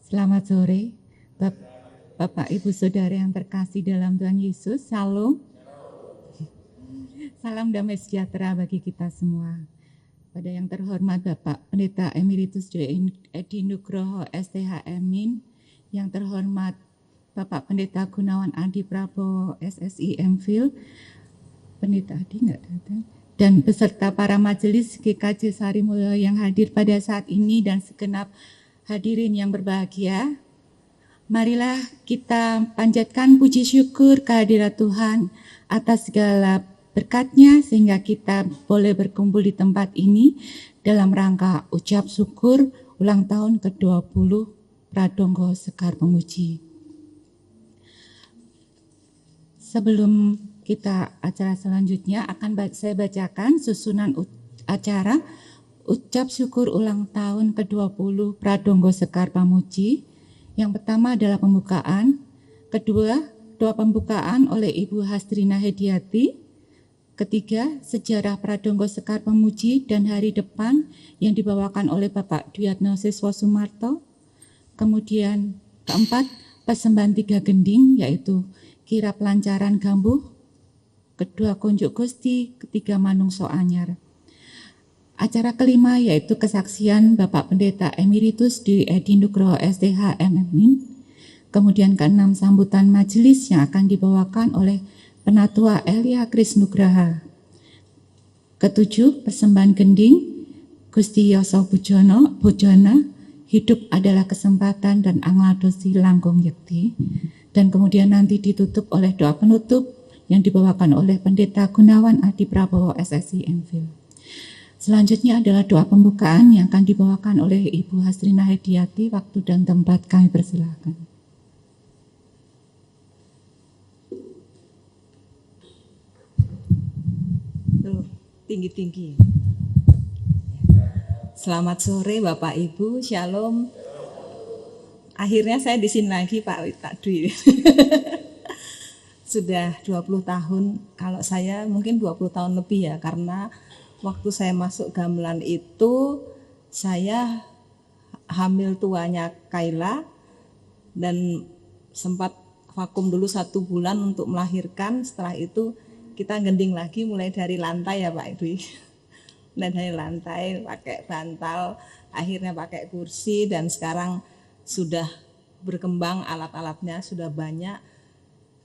Selamat sore, Bapak Ibu Saudara yang terkasih dalam Tuhan Yesus. Shalom. Salam damai sejahtera bagi kita semua. Pada yang terhormat Bapak Pendeta Emeritus Edi Nugroho STHMin, yang terhormat Bapak Pendeta Gunawan Adi Prabowo SSI MPhil, Pendeta Adi nggak datang, dan beserta para majelis GKJ Sarimulyo yang hadir pada saat ini dan segenap hadirin yang berbahagia. Marilah kita panjatkan puji syukur kehadirat Tuhan atas segala berkat-Nya sehingga kita boleh berkumpul di tempat ini dalam rangka ucap syukur ulang tahun ke-20 Pradonggo Sekar Pemuji. Sebelum kita acara selanjutnya akan saya bacakan susunan acara ucap syukur ulang tahun ke-20 Pradonggo Sekar Pamuji. Yang pertama adalah pembukaan, kedua doa pembukaan oleh Ibu Hastrina Hediati, ketiga sejarah Pradonggo Sekar Pamuji dan hari depan yang dibawakan oleh Bapak Dwiatno Siswo Sumarto, kemudian keempat persembahan 3 gending yaitu kirap lancaran gambuh, kedua kunjuk Gusti, ketiga manungso anyar. Acara kelima yaitu kesaksian Bapak Pendeta Emeritus Edi Nugroho STHMin. Kemudian keenam sambutan majelis yang akan dibawakan oleh Penatua Elia Krisnugraha. Ketujuh persembahan gending Gusti Yoso Bujana, hidup adalah kesempatan dan angladosi langkung yekti. Dan kemudian nanti ditutup oleh doa penutup yang dibawakan oleh Pendeta Gunawan Adi Prabowo SSI MPhil. Selanjutnya adalah doa pembukaan yang akan dibawakan oleh Ibu Hastrina Hediati. Waktu dan tempat kami persilakan. Tinggi-tinggi. Selamat sore Bapak Ibu, Shalom. Akhirnya saya di sini lagi Pak Dwi. Sudah 20 tahun, kalau saya mungkin 20 tahun lebih ya, karena waktu saya masuk gamelan itu saya hamil tuanya Kaila dan sempat vakum dulu 1 bulan untuk melahirkan. Setelah itu kita gending lagi mulai dari lantai ya Pak Dwi. Mulai dari lantai pakai bantal, akhirnya pakai kursi dan sekarang sudah berkembang alat-alatnya sudah banyak.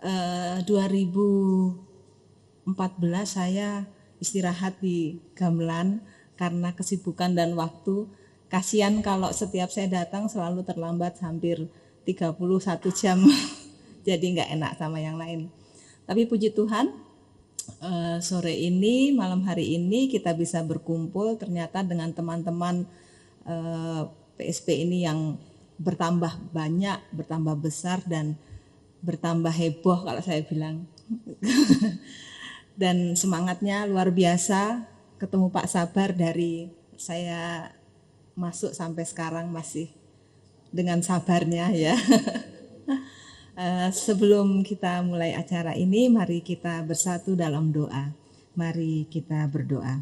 2014 saya istirahat di gamelan karena kesibukan dan waktu. Kasihan kalau setiap saya datang selalu terlambat hampir 31 jam. Jadi nggak enak sama yang lain. Tapi puji Tuhan, sore ini, malam hari ini kita bisa berkumpul ternyata dengan teman-teman PSP ini yang bertambah banyak, bertambah besar dan bertambah heboh kalau saya bilang. Dan semangatnya luar biasa. Ketemu Pak Sabar dari saya masuk sampai sekarang masih dengan sabarnya ya. Sebelum kita mulai acara ini, mari kita bersatu dalam doa. Mari kita berdoa.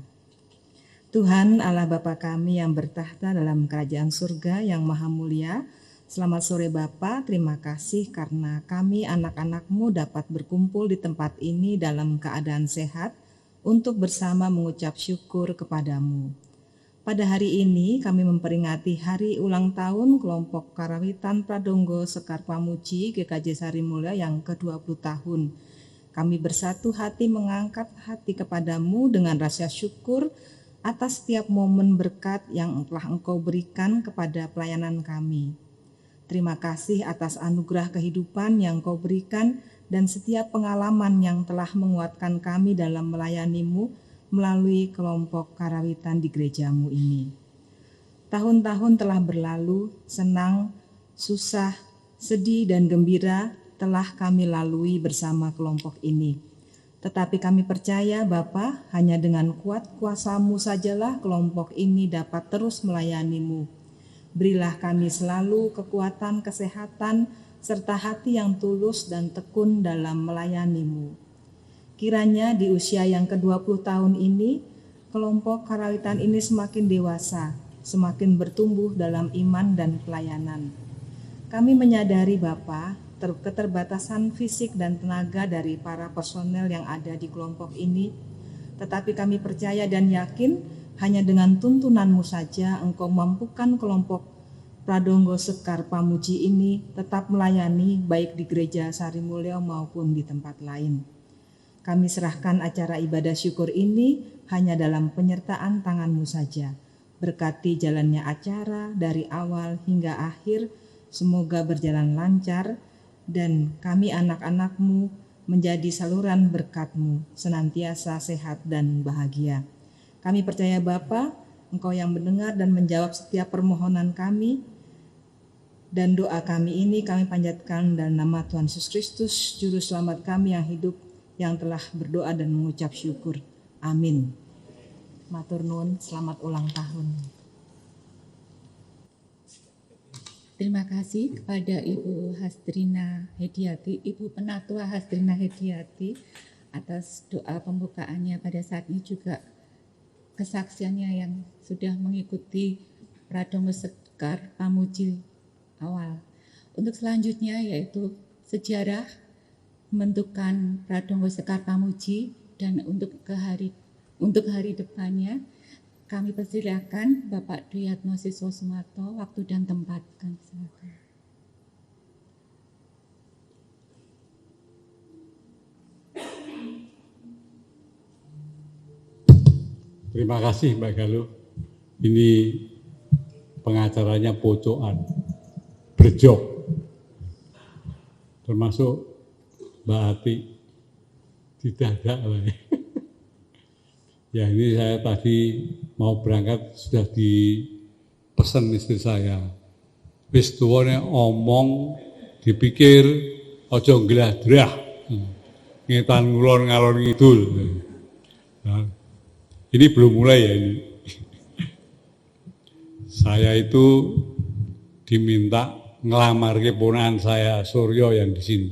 Tuhan Allah Bapa kami yang bertahta dalam kerajaan surga yang maha mulia, selamat sore Bapa, terima kasih karena kami anak-anak-Mu dapat berkumpul di tempat ini dalam keadaan sehat untuk bersama mengucap syukur kepadamu. Pada hari ini kami memperingati hari ulang tahun kelompok Karawitan Pradonggo Sekar Pamuji GKJ Sarimulyo yang ke-20 tahun. Kami bersatu hati mengangkat hati kepadamu dengan rasa syukur atas setiap momen berkat yang telah Engkau berikan kepada pelayanan kami. Terima kasih atas anugerah kehidupan yang Kau berikan dan setiap pengalaman yang telah menguatkan kami dalam melayani-Mu melalui kelompok karawitan di gereja-Mu ini. Tahun-tahun telah berlalu, senang, susah, sedih dan gembira telah kami lalui bersama kelompok ini. Tetapi kami percaya Bapa, hanya dengan kuat kuasa-Mu sajalah kelompok ini dapat terus melayani-Mu. Berilah kami selalu kekuatan, kesehatan, serta hati yang tulus dan tekun dalam melayani-Mu. Kiranya di usia yang ke-20 tahun ini, kelompok karawitan ini semakin dewasa, semakin bertumbuh dalam iman dan pelayanan. Kami menyadari Bapa, keterbatasan fisik dan tenaga dari para personel yang ada di kelompok ini, tetapi kami percaya dan yakin hanya dengan tuntunan-Mu saja Engkau mampukan kelompok Pradonggo Sekar Pamuji ini tetap melayani baik di gereja Sarimulyo maupun di tempat lain. Kami serahkan acara ibadah syukur ini hanya dalam penyertaan tangan-Mu saja. Berkati jalannya acara dari awal hingga akhir, semoga berjalan lancar dan kami anak-anak-Mu menjadi saluran berkat-Mu, senantiasa sehat dan bahagia. Kami percaya Bapa, Engkau yang mendengar dan menjawab setiap permohonan kami, dan doa kami ini kami panjatkan dalam nama Tuhan Yesus Kristus, Juru Selamat kami yang hidup, yang telah berdoa dan mengucap syukur. Amin. Matur nuwun, selamat ulang tahun. Terima kasih kepada Ibu Hasdrina Hediati, Ibu Penatua Hasdrina Hediati atas doa pembukaannya pada saat ini, juga kesaksiannya yang sudah mengikuti Pradonggo Sekar Pamuji awal. Untuk selanjutnya yaitu sejarah pembentukan Pradonggo Sekar Pamuji, dan untuk hari depannya kami persilakan Bapak Duyatno Siswo Sumarto, waktu dan tempat. Silakan. Terima kasih Mbak Galuh. Ini pengacaranya pocokan, berjok. Termasuk Mbak Ati, tidak ada lah. Ya ini saya tadi mau berangkat sudah dipesan istri saya. Wis tuwane omong dipikir aja ngladrah. Ngetan ngulon ngalor ngidul. Nah, ini belum mulai ya ini. Saya itu diminta ngelamar ke ponakan saya Suryo yang di sini.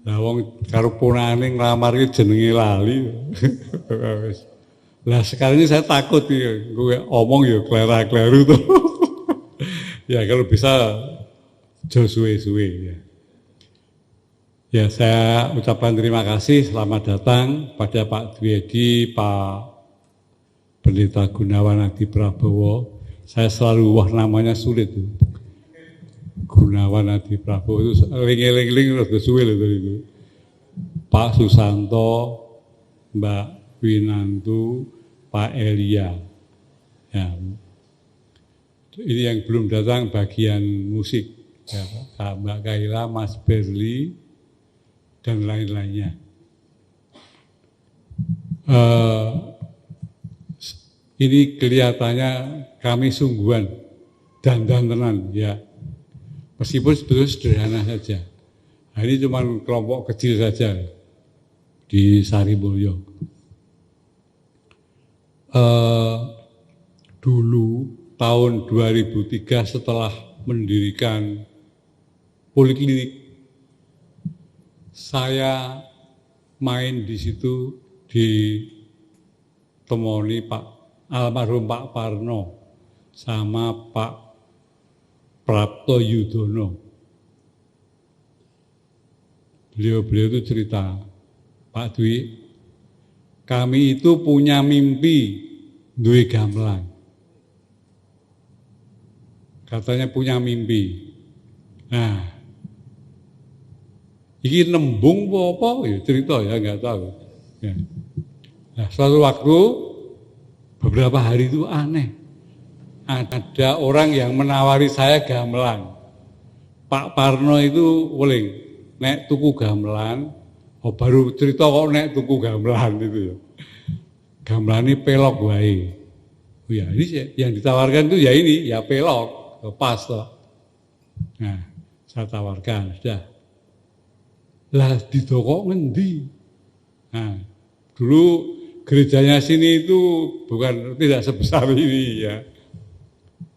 Lah wong karo ponakane nglamar ki jenenge lali. Lah sekarang ini saya takut ya, gue omong ya klera-kleru tuh. Ya kalau bisa jauh suwe-suwe ya. Ya saya ucapkan terima kasih, selamat datang pada Pak Dwiedi, Pak Pendeta Gunawan Adi Prabowo. Saya selalu namanya sulit tuh. Gunawan Adi Prabowo itu ling-ling rada suwe lho itu. Pak Susanto, Mbak Winantu, Pak Elia. Ya. Ini yang belum datang bagian musik. Ya, Mbak Kaila, Mas Berli, dan lain-lainnya. Ini kelihatannya kami sungguhan dan tenan ya. Meskipun sebetulnya sederhana saja. Nah, ini cuma kelompok kecil saja di Sarimulyo. Dulu tahun 2003 setelah mendirikan poliklinik, saya main di situ ditemoni Pak almarhum Pak Parno sama Pak Prapto Yudono. Beliau itu cerita, Pak Dwi, kami itu punya mimpi duwe gamelan. Katanya punya mimpi. Nah, ini nembung apa ya cerita ya nggak tahu. Ya. Nah, suatu waktu beberapa hari itu aneh. Ada orang yang menawari saya gamelan. Pak Parno itu weling, nek tuku gamelan, oh baru cerita kok nek tuku gamelan itu ya. Gamelan ini pelok wae. Oh ya, ini yang ditawarkan itu ya ini, ya pelok, pas toh. Nah, saya tawarkan, sudah. Lah di toko ngendi? Nah, dulu gerejanya sini itu bukan tidak sebesar ini ya.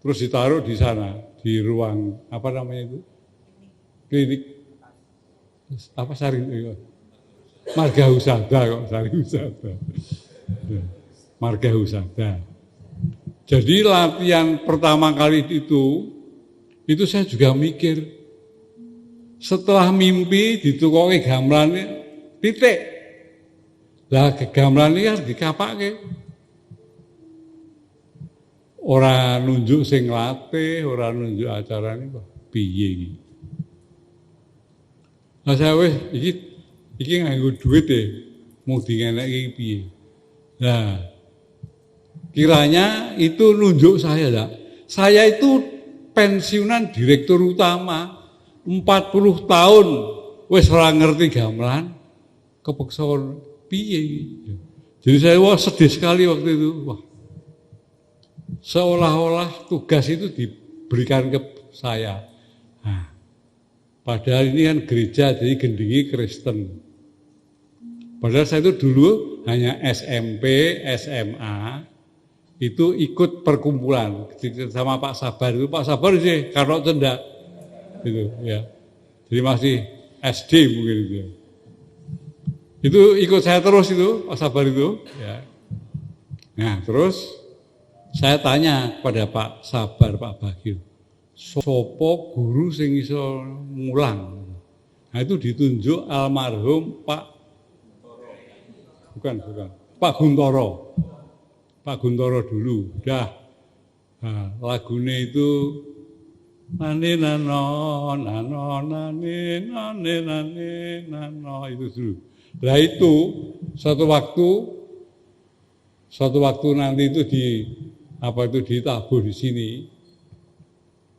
Terus ditaruh di sana, di ruang apa namanya itu? Klinik apa Marga Husada kok, Sari Husada. Marga Husada. Jadi latihan pertama kali itu itu saya juga mikir, setelah mimpi ditukoki gamelan titik. Lah gamelan ini harus dikapake. Ora nunjuk sing latih, ora nunjuk acarane kok piye iki. Lah saya wis iki nganggo duit mau dingeneki piye. Nah, kiranya itu nunjuk saya lah. Saya itu pensiunan direktur utama 40 tahun wis ora ngerti gamelan, kepeksa piye iki. Jadi saya sedih sekali waktu itu. Wah, seolah-olah tugas itu diberikan ke saya. Nah, padahal ini kan gereja, jadi gendingi Kristen. Padahal saya itu dulu hanya SMP, SMA, itu ikut perkumpulan sama Pak Sabar. Itu Pak Sabar sih, Karno Cendak. Gitu, ya. Jadi masih SD mungkin itu. Itu ikut saya terus itu, Pak Sabar itu. Ya. Nah, terus saya tanya kepada Pak Sabar, Pak Bagio, sopo guru sing iso mulang? Nah itu ditunjuk almarhum Pak bukan Pak Guntoro. Pak Guntoro dulu. Dah. Nah, lagunya itu nane nano itu dulu. Nah itu suatu waktu nanti itu ditabuh di sini,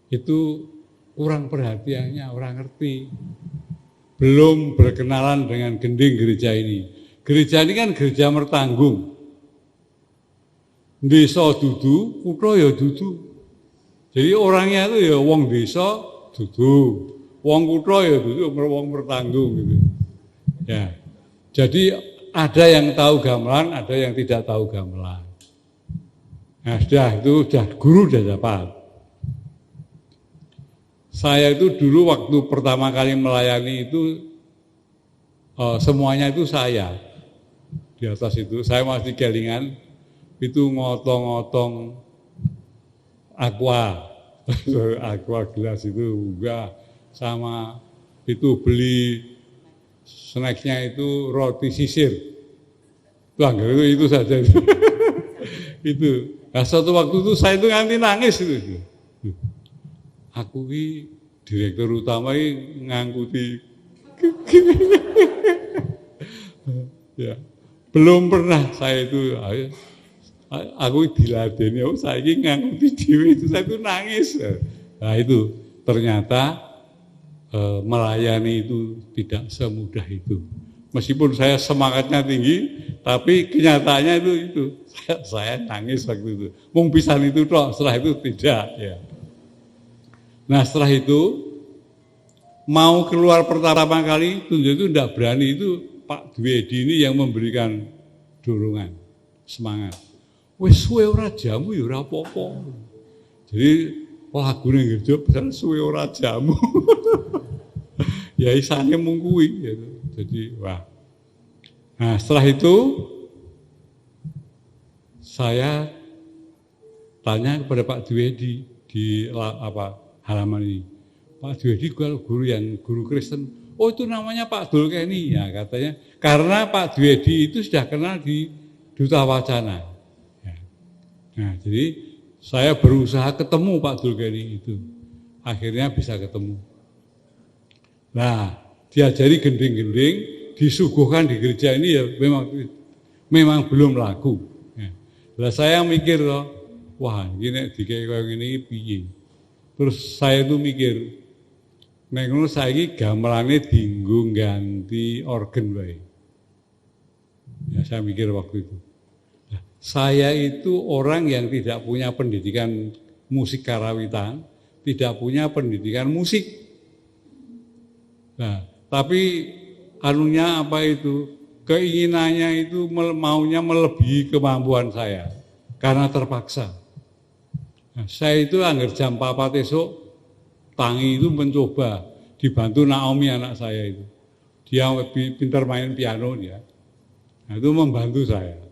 itu kurang perhatiannya, orang ngerti, belum berkenalan dengan gending gereja ini. Gereja ini kan gereja Mertanggung, desa dudu, kutha ya dudu. Jadi orangnya itu ya wong desa dudu, wong kutha ya dudu, wong Mertanggung gitu. Ya, jadi ada yang tahu gamelan, ada yang tidak tahu gamelan. Nah, sudah guru sudah dapat. Saya itu dulu waktu pertama kali melayani itu semuanya itu saya di atas itu. Saya masih kelingan itu ngotong-ngotong aqua gelas itu enggak, sama itu beli snacknya itu roti sisir. Itu saja. Itu. Nah, suatu waktu itu saya itu nganti nangis itu. Aku ini direktur utama ini ngangkuti. Ya, belum pernah saya itu. Aku diladeni, saya ini ngangkuti dewe itu, saya itu nangis. Nah itu ternyata melayani itu tidak semudah itu. Meskipun saya semangatnya tinggi, tapi kenyataannya itu saya nangis waktu itu. Mung pisan itu toh, setelah itu tidak. Ya. Nah setelah itu mau keluar pertama kali tunjuk itu tidak berani, itu Pak Dwiedi ini yang memberikan dorongan, semangat. Wes suwe ora jamu ya ora apa-apa. Jadi lagune gereja pesan suwe ora jamu. Ya isane mung kuwi gitu. Jadi wah. Nah, setelah itu saya tanya kepada Pak Dwiedi di halaman ini. Pak Dwiedi guru yang guru Kristen. Oh, itu namanya Pak Dulkeni ya katanya. Karena Pak Dwiedi itu sudah kenal di Duta Wacana. Nah, jadi saya berusaha ketemu Pak Dulkeni itu. Akhirnya bisa ketemu. Nah, diajari gending-gending, disuguhkan di gereja ini ya memang belum laku. Nah, saya mikir loh, wah ini dikaya kayak gini piye. Terus saya tuh mikir, nek ngono saiki gamelane dienggo ganti organ wae. Ya saya mikir waktu itu. Saya itu orang yang tidak punya pendidikan musik karawitan, tidak punya pendidikan musik. Nah, tapi anunya apa itu? Keinginannya itu maunya melebihi kemampuan saya karena terpaksa. Nah, saya itu anggar jam 4 esok tangi itu mencoba dibantu Naomi anak saya itu. Dia pintar main piano dia. Nah, itu membantu saya.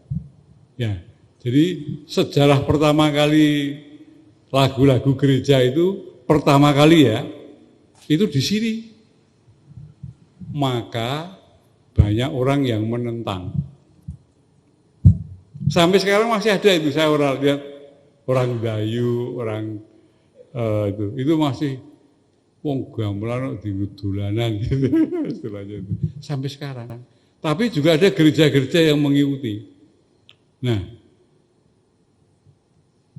Ya, jadi sejarah pertama kali lagu-lagu gereja itu pertama kali ya, itu di sini. Maka banyak orang yang menentang. Sampai sekarang masih ada itu, saya lihat orang Dayu, orang itu masih wong gamelan di dolanan gitu istilahnya itu. Sampai sekarang. Tapi juga ada gereja-gereja yang mengikuti. Nah,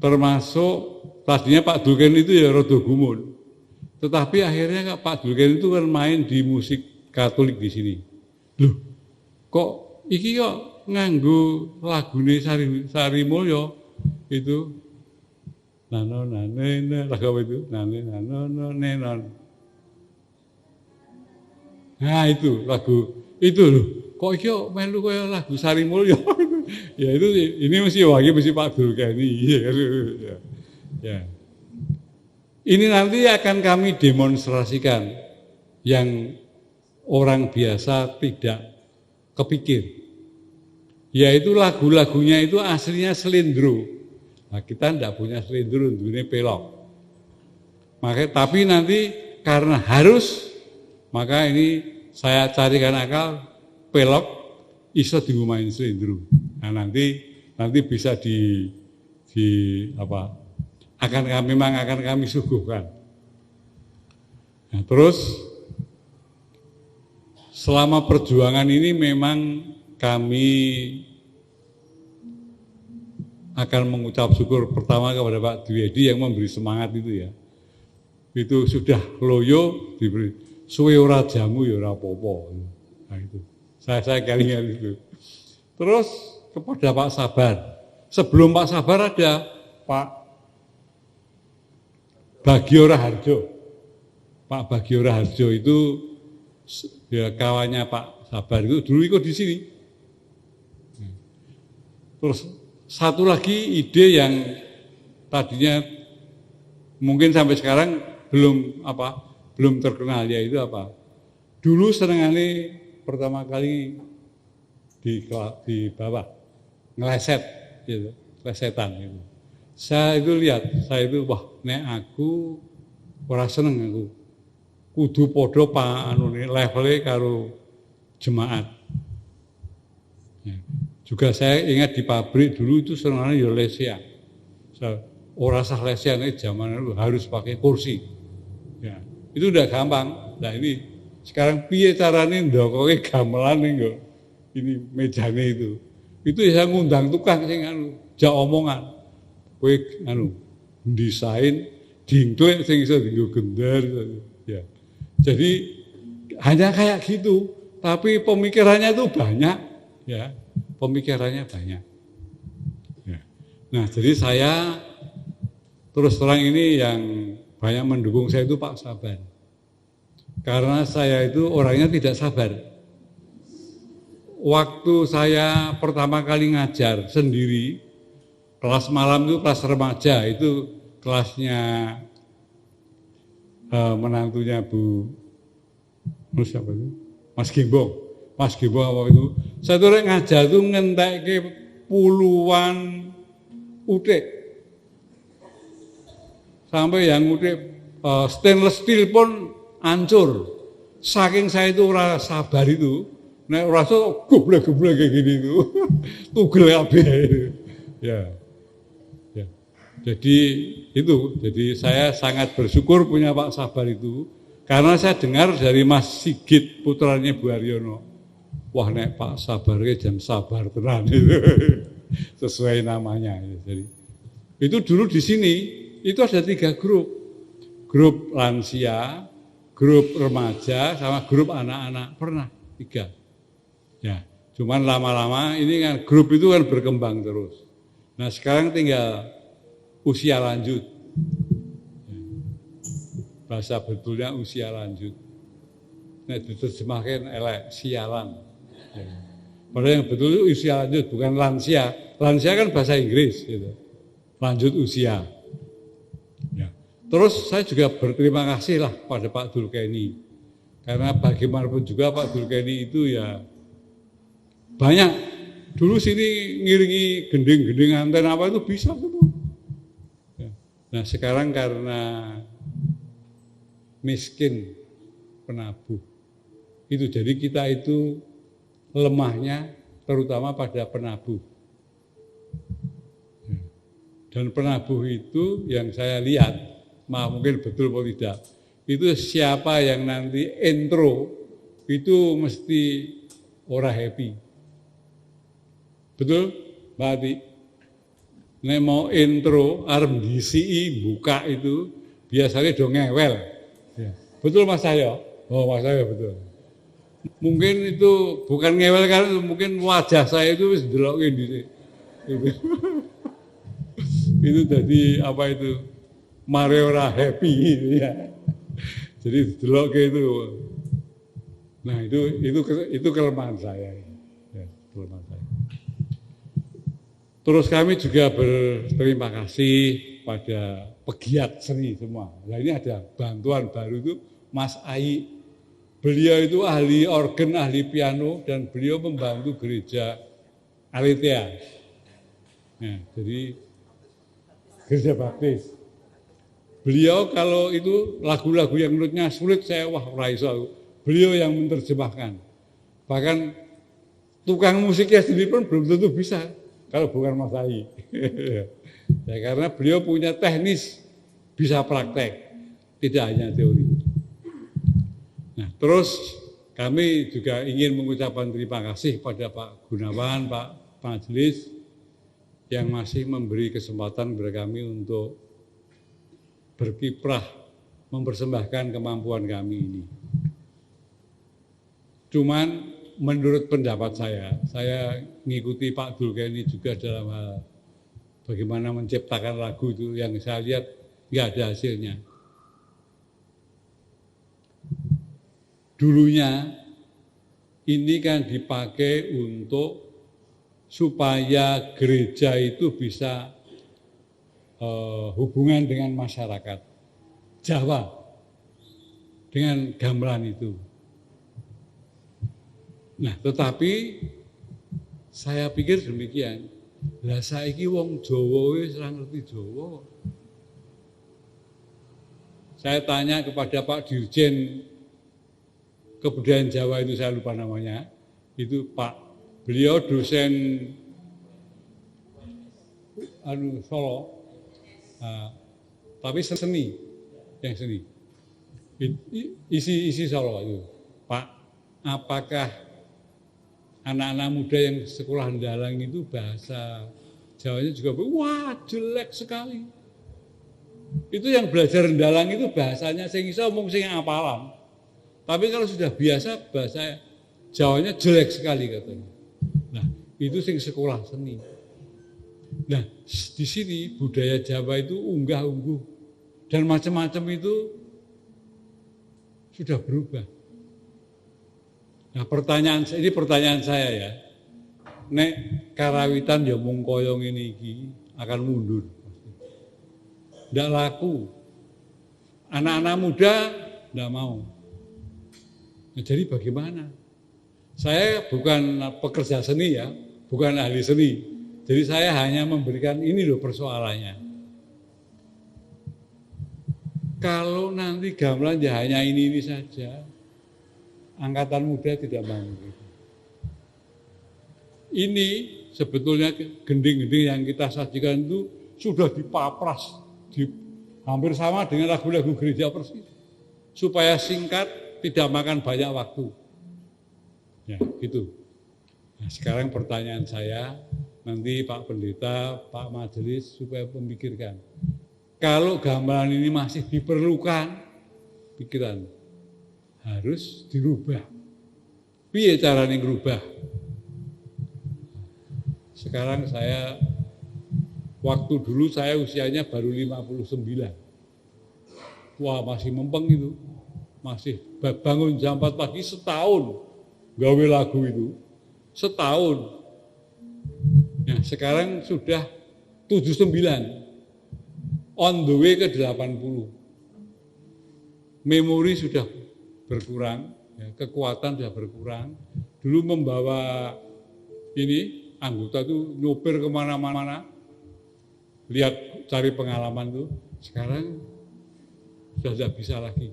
termasuk tadinya Pak Dulken itu ya rada gumun. Tetapi akhirnya Pak Dulken itu kan main di musik Katolik di sini. Loh, kok iki kok nganggo lagune Sari Mulyo itu nano nane lagu apa itu nane nano nenon. Nah itu lagu itu loh. Kok iki kok melu kaya lagu Sari Mulyo. Ya itu ini mesti Pak Dulken ya. Ini nanti akan kami demonstrasikan yang orang biasa tidak kepikir. Yaitu lagu-lagunya itu aslinya selindro. Nah, kita tidak punya selindro, ini pelok. Maka, tapi nanti karena harus, maka ini saya carikan akal pelok iso dimain selindro. Nah, nanti bisa memang akan kami suguhkan. Nah, terus selama perjuangan ini memang kami akan mengucap syukur pertama kepada Pak Dwiedi yang memberi semangat itu ya. Itu sudah loyo diberi suwe ora jamu ya ora apa-apa. Nah itu. Saya kelingan itu. Terus kepada Pak Sabar. Sebelum Pak Sabar ada Pak Bagio Raharjo. Pak Bagio Raharjo itu ya kawannya Pak Sabar itu dulu ikut di sini. Terus satu lagi ide yang tadinya mungkin sampai sekarang belum terkenal, yaitu apa? Dulu senengane pertama kali di bawah ngeleset gitu, lesetan gitu. Saya itu wah nek aku ora seneng aku. Kudu podo levelnya karo jemaat. Ya. Juga saya ingat di pabrik dulu itu senengane ya lesean. Ora sah lesean zaman itu harus pakai kursi. Ya. Itu udah gampang. Nah ini sekarang piye carane ndokoke gamelan ning ini mejane itu. Itu ya saya ngundang tukang sing jak omongan. Kowe desain dingklik sing iso dienggo gendar ya. Jadi hanya kayak gitu, tapi pemikirannya itu banyak, ya, pemikirannya banyak. Ya. Nah, jadi saya terus terang ini yang banyak mendukung saya itu Pak Sabar, karena saya itu orangnya tidak sabar. Waktu saya pertama kali ngajar sendiri, kelas malam itu kelas remaja, itu kelasnya menantunya Bu siapa itu? Mas Gimbong apa itu? Saya tuh ngajar tuh ngentekke puluhan utik. Sampai yang utik stainless steel pun hancur. Saking saya itu ora sabar itu, nek ora iso goblek-goblek kayak gini itu. Tugel kabeh. Ya. Jadi saya sangat bersyukur punya Pak Sabar itu, karena saya dengar dari Mas Sigit putranya Bu Haryono, wah nek Pak Sabar jangan sabar tenan itu, sesuai namanya. Jadi itu dulu di sini itu ada 3 grup lansia, grup remaja, sama grup anak-anak, pernah 3. Ya, cuman lama-lama ini kan grup itu kan berkembang terus. Nah sekarang tinggal usia lanjut, bahasa betulnya usia lanjut. Nah diterjemahkan elek sialan. Padahal yang betul itu usia lanjut, bukan lansia. Lansia kan bahasa Inggris, gitu. Lanjut usia. Ya. Terus saya juga berterima kasih lah pada Pak Dulkeni, karena bagaimanapun juga Pak Dulkeni itu ya banyak. Dulu sini ngiringi gending-gending anten apa itu bisa semua. Nah sekarang karena miskin, penabuh. Itu jadi kita itu lemahnya terutama pada penabuh. Dan penabuh itu yang saya lihat, mungkin betul atau tidak, itu siapa yang nanti intro itu mesti ora happy. Betul, Mbak Ati? Nek mau intro, arep ngisi buka itu biasanya do ngewel. Ya. Betul Mas Sayo? Oh Mas Sayo betul. Mungkin itu bukan ngewel kan, mungkin wajah saya itu wis deloke dhisik. Itu jadi apa itu? Mariora happy gitu ya. Jadi deloke itu. Nah, itu kelemahan saya. Ya, kelemahan saya. Terus kami juga berterima kasih pada pegiat seni semua. Nah ini ada bantuan baru itu Mas Ai. Beliau itu ahli organ, ahli piano, dan beliau membantu gereja Aletheia. Nah, jadi gereja baptis. Beliau kalau itu lagu-lagu yang menurutnya sulit saya ora iso. Beliau yang menerjemahkan. Bahkan tukang musiknya sendiri pun belum tentu bisa. Kalau bukan Mas Ai. Ya, karena beliau punya teknis, bisa praktek, tidak hanya teori. Nah, terus kami juga ingin mengucapkan terima kasih pada Pak Gunawan, Pak Majelis, yang masih memberi kesempatan kepada kami untuk berkiprah, mempersembahkan kemampuan kami ini. Cuman menurut pendapat saya mengikuti Pak Dulkeni juga dalam hal bagaimana menciptakan lagu itu yang saya lihat nggak ada hasilnya. Dulunya ini kan dipakai untuk supaya gereja itu bisa hubungan dengan masyarakat Jawa dengan gamelan itu. Nah, tetapi saya pikir demikian. Lah saiki wong Jawa wis ora ngerti Jawa. Saya tanya kepada Pak Dirjen Kebudayaan Jawa itu, saya lupa namanya, itu Pak, beliau dosen Solo, tapi seni, yang seni, isi Solo itu, Pak, apakah anak-anak muda yang sekolah dalang itu bahasa Jawanya juga, wah jelek sekali. Itu yang belajar dalang itu bahasanya sing iso mung sing apalan. Tapi kalau sudah biasa bahasa Jawanya jelek sekali katanya. Nah, itu sing sekolah seni. Nah, di sini budaya Jawa itu unggah-ungguh dan macam-macam itu sudah berubah. Nah, pertanyaan saya ya. Nek karawitan ya mung kaya ngene iki akan mundur. Ndak laku. Anak-anak muda ndak mau. Nah, jadi bagaimana? Saya bukan pekerja seni ya, bukan ahli seni. Jadi saya hanya memberikan ini loh persoalannya. Kalau nanti gamelan ya hanya ini saja, angkatan muda tidak mau. Ini sebetulnya gending-gending yang kita sajikan itu sudah dipapras, hampir sama dengan lagu-lagu gereja persis, supaya singkat, tidak makan banyak waktu. Ya, gitu. Nah, sekarang pertanyaan saya, nanti Pak Pendeta, Pak Majelis supaya memikirkan. Kalau gamelan ini masih diperlukan, pikiran harus dirubah. Piye caranya ngerubah? Sekarang saya, waktu dulu saya usianya baru 59. Wah, masih mempeng itu. Masih bangun jam 4 pagi setahun gawe lagu itu. Setahun. Nah, sekarang sudah 79. On the way ke 80. Memori sudah berkurang, ya, kekuatan sudah berkurang. Dulu membawa ini, anggota itu nyopir kemana-mana, lihat cari pengalaman tuh. Sekarang sudah tidak bisa lagi.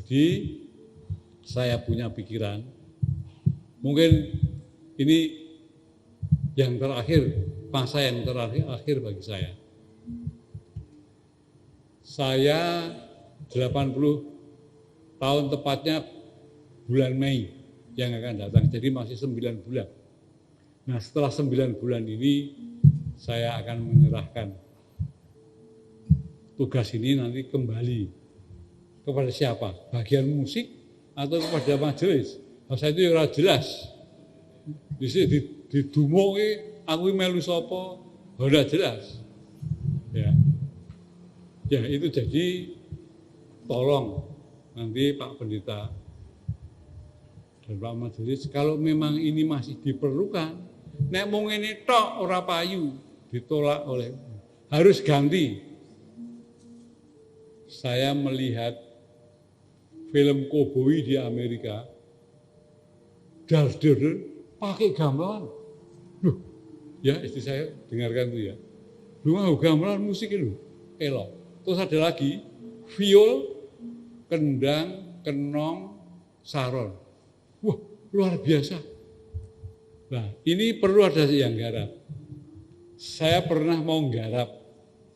Jadi saya punya pikiran, mungkin ini yang terakhir, masa yang terakhir bagi saya. Saya 80 tahun tepatnya bulan Mei yang akan datang, jadi masih 9 bulan. Nah setelah 9 bulan ini saya akan menyerahkan tugas ini nanti kembali kepada siapa? Bagian musik atau kepada majelis? Saya itu ora jelas. Di sini didumoke aku melu sapa, ora jelas. Ya itu jadi tolong nanti Pak Pendeta dan Pak Majelis kalau memang ini masih diperlukan, nek mung ngene tok ora payu ditolak oleh harus ganti. Saya melihat film koboi di Amerika, Darder pakai gamelan. Loh, ya istri saya dengarkan tuh ya. Lu mau gamelan musik itu, elok. Terus ada lagi, viol, kendang, kenong, saron. Wah, luar biasa. Nah, ini perlu ada yang garap. Saya pernah mau garap,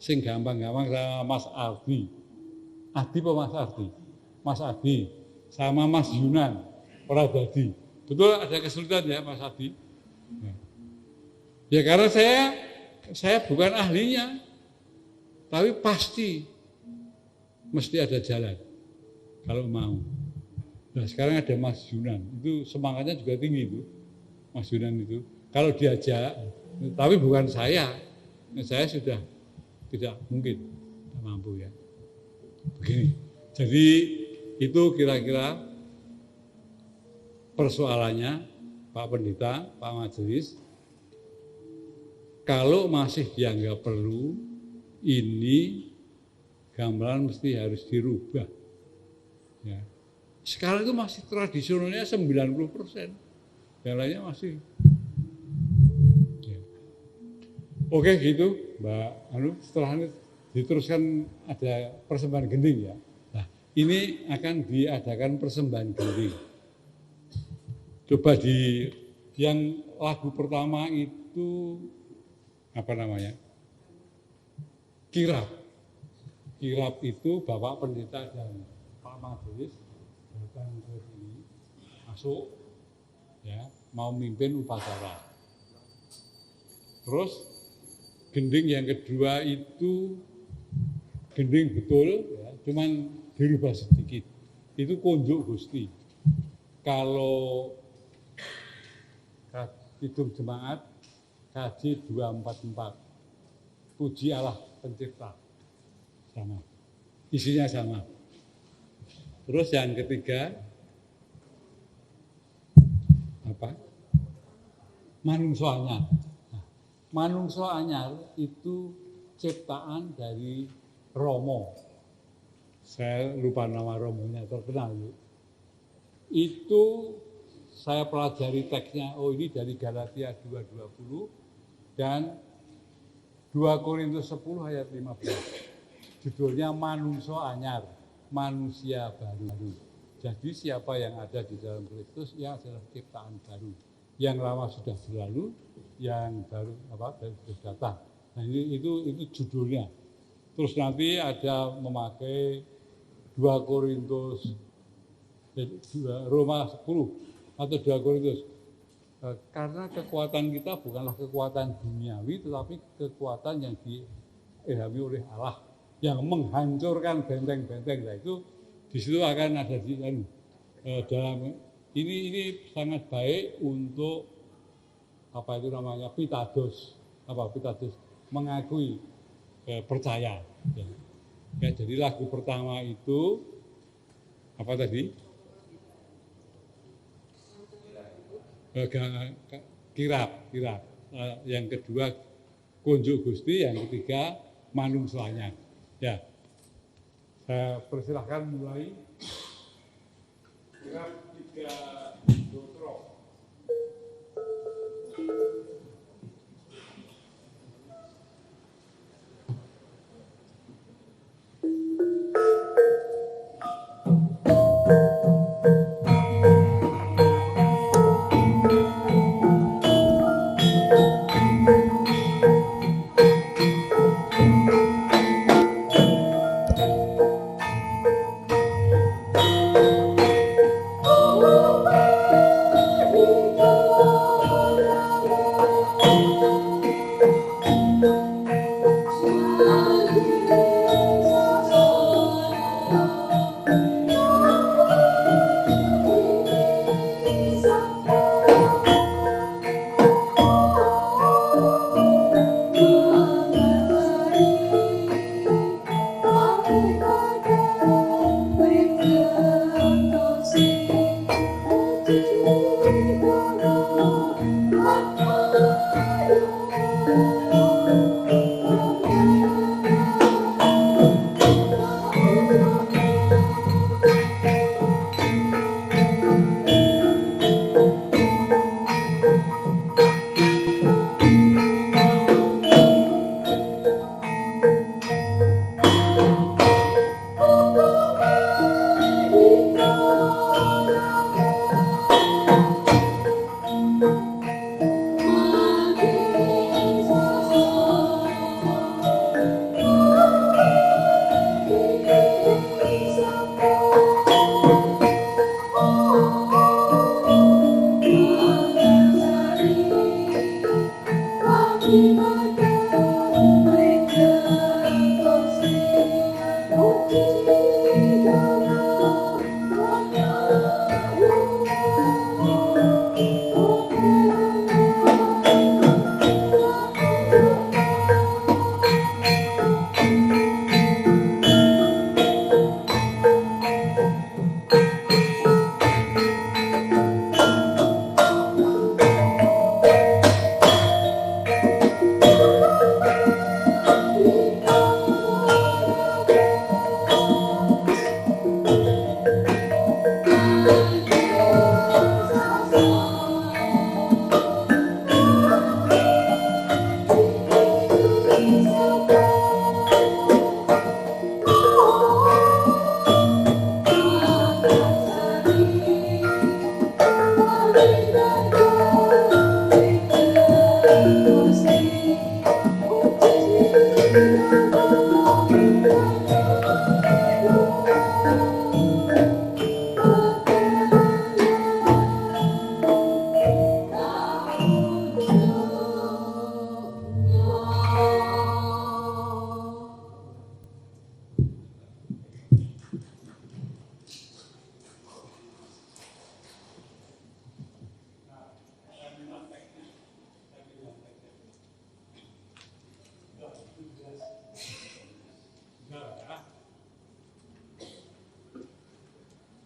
sing gampang-gampang sama Mas Ardi. Ardi apa Mas Ardi? Mas Ardi, sama Mas Yunan, orang Dadi. Betul ada kesulitan ya Mas Ardi? Nah. Ya karena saya bukan ahlinya, tapi pasti mesti ada jalan kalau mau. Nah sekarang ada Mas Yunan, itu semangatnya juga tinggi itu, Mas Yunan itu. Kalau diajak, tapi bukan saya sudah tidak mungkin, tidak mampu ya. Begini, jadi itu kira-kira persoalannya Pak Pendeta, Pak Majelis. Kalau masih dianggap perlu, ini gamelan mesti harus dirubah. Ya. Sekarang itu masih tradisionalnya 90%, yang lainnya masih. Ya. Oke gitu, Mbak Anu. Setelah ini diteruskan ada persembahan gending ya. Nah, ini akan diadakan persembahan gending. Coba di yang lagu pertama itu apa namanya? Kirap. Kirap itu Bapak Pendeta dan Pak Majelis datang ke sini, masuk, ya, mau mimpin upacara. Terus gending yang kedua itu gending betul, ya, cuman dirubah sedikit. Itu konjuk Gusti. Kalau hitung jemaat KJ 244, puji Allah pencipta, sama, isinya sama. Terus yang ketiga apa? Manungso Anyar. Nah, Manungso Anyar itu ciptaan dari Romo. Saya lupa nama Romonya, terkenal. Itu saya pelajari teksnya, oh ini dari Galatia 2:20 dan 2 Korintus 10 ayat 15. Judulnya Manungso Anyar, manusia baru. Jadi siapa yang ada di dalam Kristus, ia adalah ciptaan baru. Yang lama sudah berlalu, yang baru sudah datang. Nah itu judulnya. Terus nanti ada memakai 2 Korintus, Roma 10 atau 2 Korintus. Karena kekuatan kita bukanlah kekuatan duniawi, tetapi kekuatan yang diilhami oleh Allah, yang menghancurkan benteng-benteng. Nah itu di situ akan ada di dalam ini sangat baik untuk apa itu namanya pitados, mengakui percaya. Ya, jadi lagu pertama itu apa tadi? Kirap. Yang kedua Konjuk Gusti, yang ketiga Manungso Anyar. Ya, saya persilahkan mulai. Kirap 3 Dotro.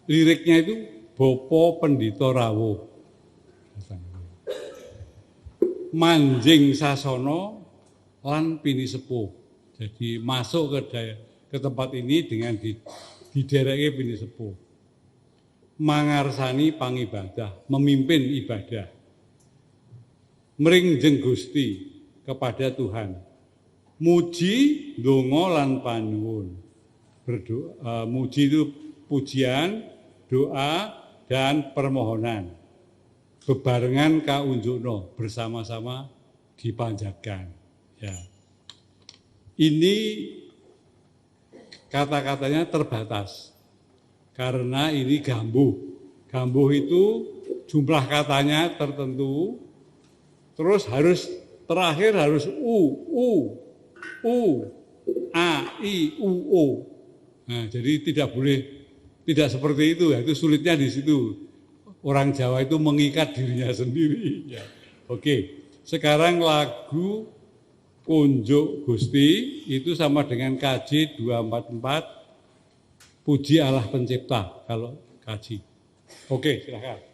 liriknya itu Bopo Pendito Rawuh. Manjing sasono lan pini sepuh. Jadi masuk ke tempat ini dengan didereke pini sepuh. Mangarsani pangibadah, memimpin ibadah. Meringjeng Gusti kepada Tuhan. Muji, donga lan panuwun. Berdoa, muji itu pujian, doa dan permohonan. Bebarengan kaunjukno, bersama-sama dipanjatkan. Ya. Ini kata-katanya terbatas karena ini gambuh. Gambuh itu jumlah katanya tertentu, terus harus terakhir harus u, a, i, u, o. Nah, jadi tidak boleh tidak seperti itu, ya. Itu sulitnya di situ. Orang Jawa itu mengikat dirinya sendiri. Ya. Oke, sekarang lagu Kunjuk Gusti itu sama dengan KJ 244, Puji Allah Pencipta kalau KJ. Oke, silakan.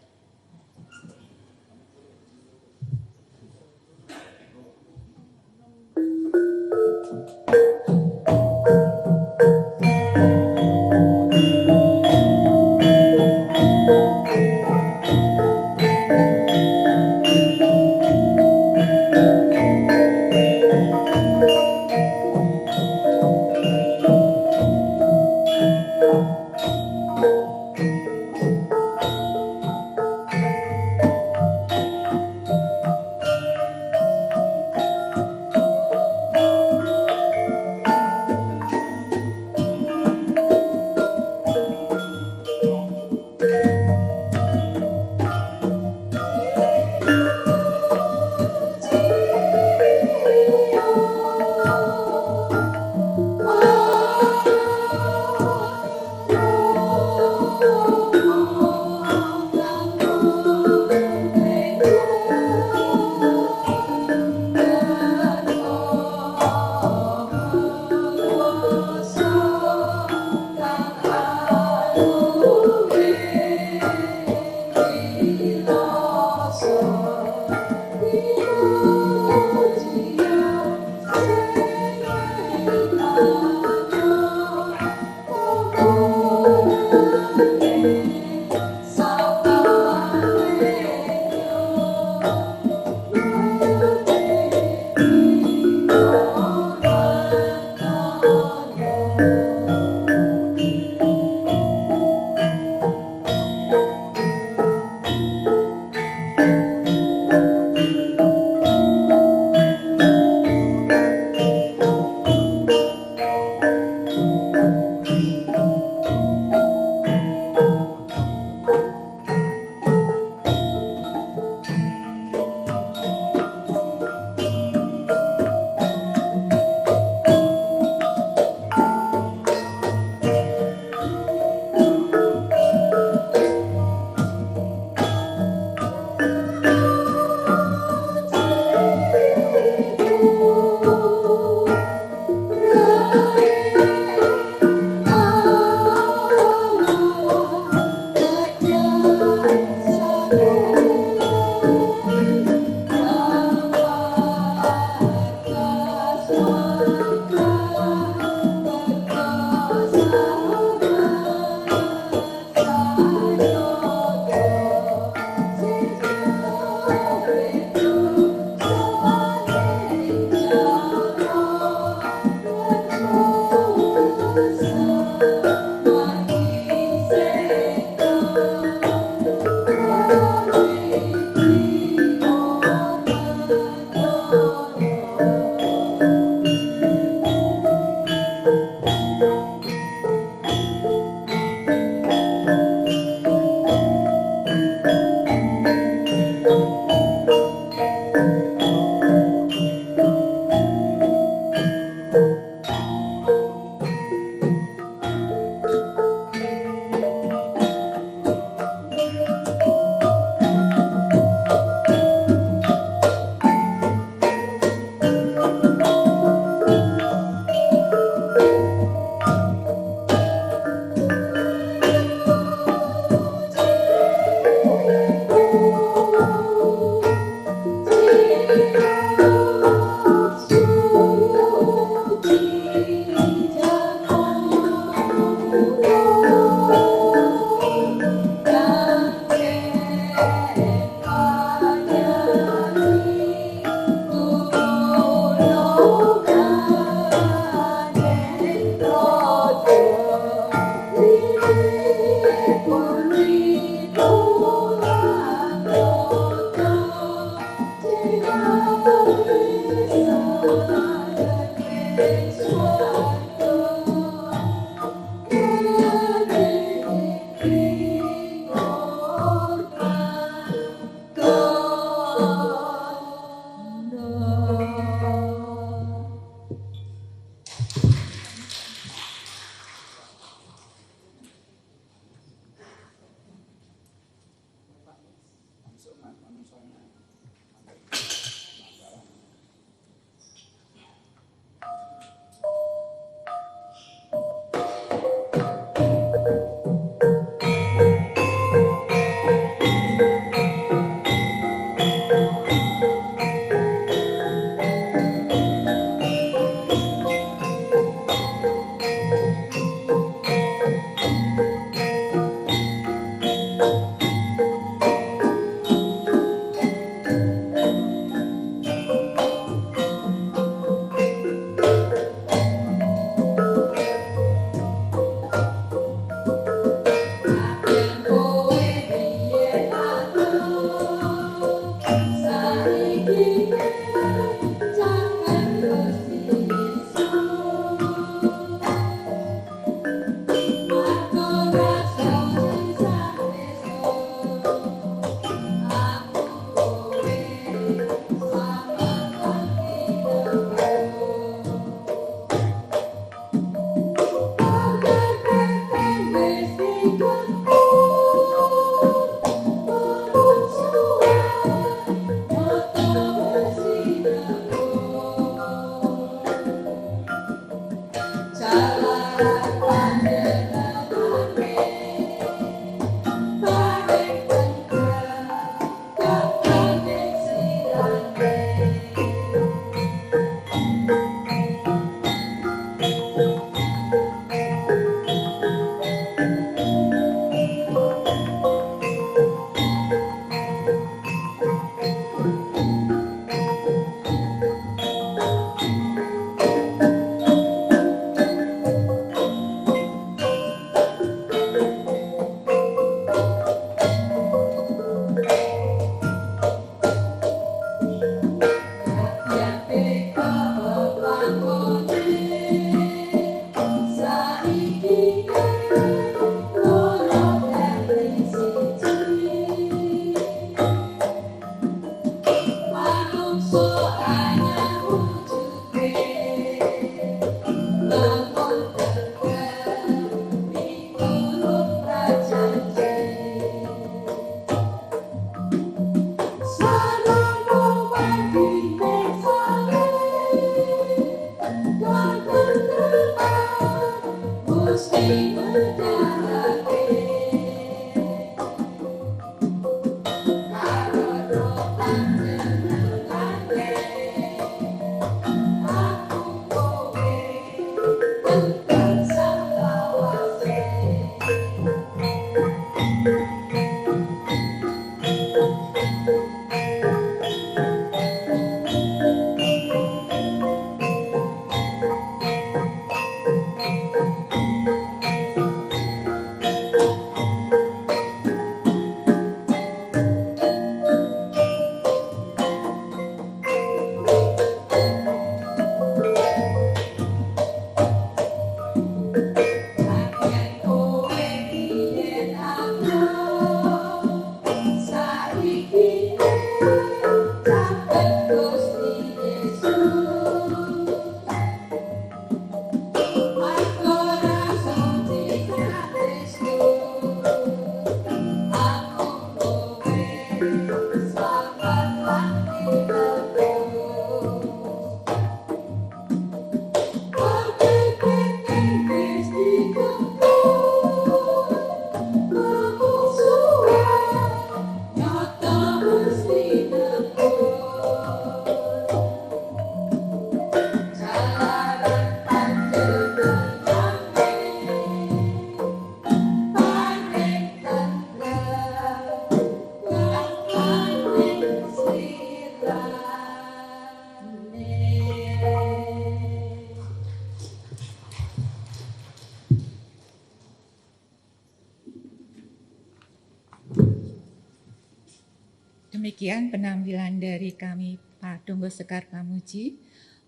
Demikian penampilan dari kami Pak Donggo Sekar Pamuji.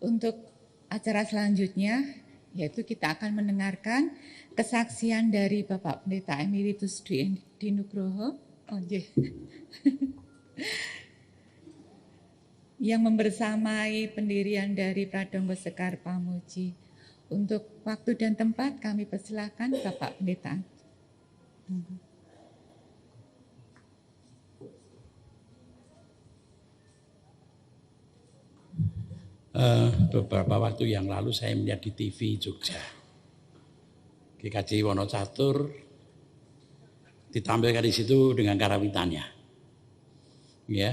Untuk acara selanjutnya, yaitu kita akan mendengarkan kesaksian dari Bapak Pendeta Emeritus Dwi Nugroho yang membersamai pendirian dari Pradonggo Sekar Pamuji. Untuk waktu dan tempat kami persilakan Bapak Pendeta. Beberapa waktu yang lalu saya melihat di TV Jogja, GKJ Wonocatur ditampilkan di situ dengan karawitannya. Ya,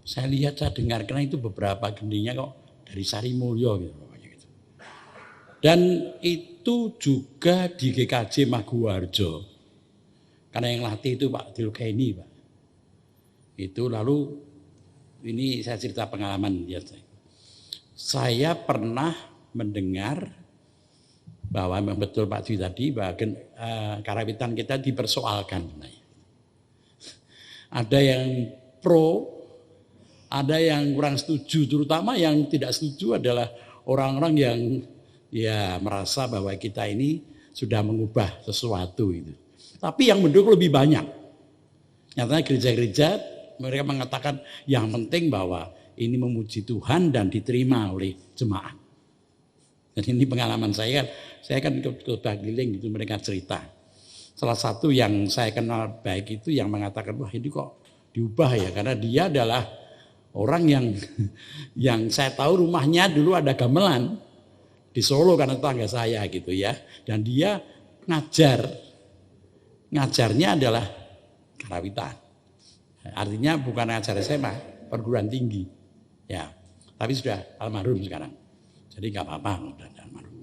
saya lihat, saya dengar karena itu beberapa gendingnya kok dari Sarimulyo gitu. Dan itu juga di GKJ Maguwarjo. Karena yang latih itu Pak Dilkeni, Pak. Itu lalu ini saya cerita pengalaman ya. Saya pernah mendengar bahwa memang betul Pak Dwi tadi bahwa karawitan kita dipersoalkan. Ada yang pro, ada yang kurang setuju, terutama yang tidak setuju adalah orang-orang yang ya merasa bahwa kita ini sudah mengubah sesuatu itu. Tapi yang mendukung lebih banyak. Nyatanya gereja-gereja mereka mengatakan yang penting bahwa ini memuji Tuhan dan diterima oleh jemaat. Jadi ini pengalaman saya kan khotbah keliling itu mereka cerita. Salah satu yang saya kenal baik itu yang mengatakan wah ini kok diubah ya karena dia adalah orang yang saya tahu rumahnya dulu ada gamelan di Solo karena tetangga saya gitu ya. Dan dia ngajarnya adalah karawitan. Artinya bukan ngajar SMA, perguruan tinggi. Ya, tapi sudah almarhum sekarang. Jadi nggak apa-apa udah almarhum.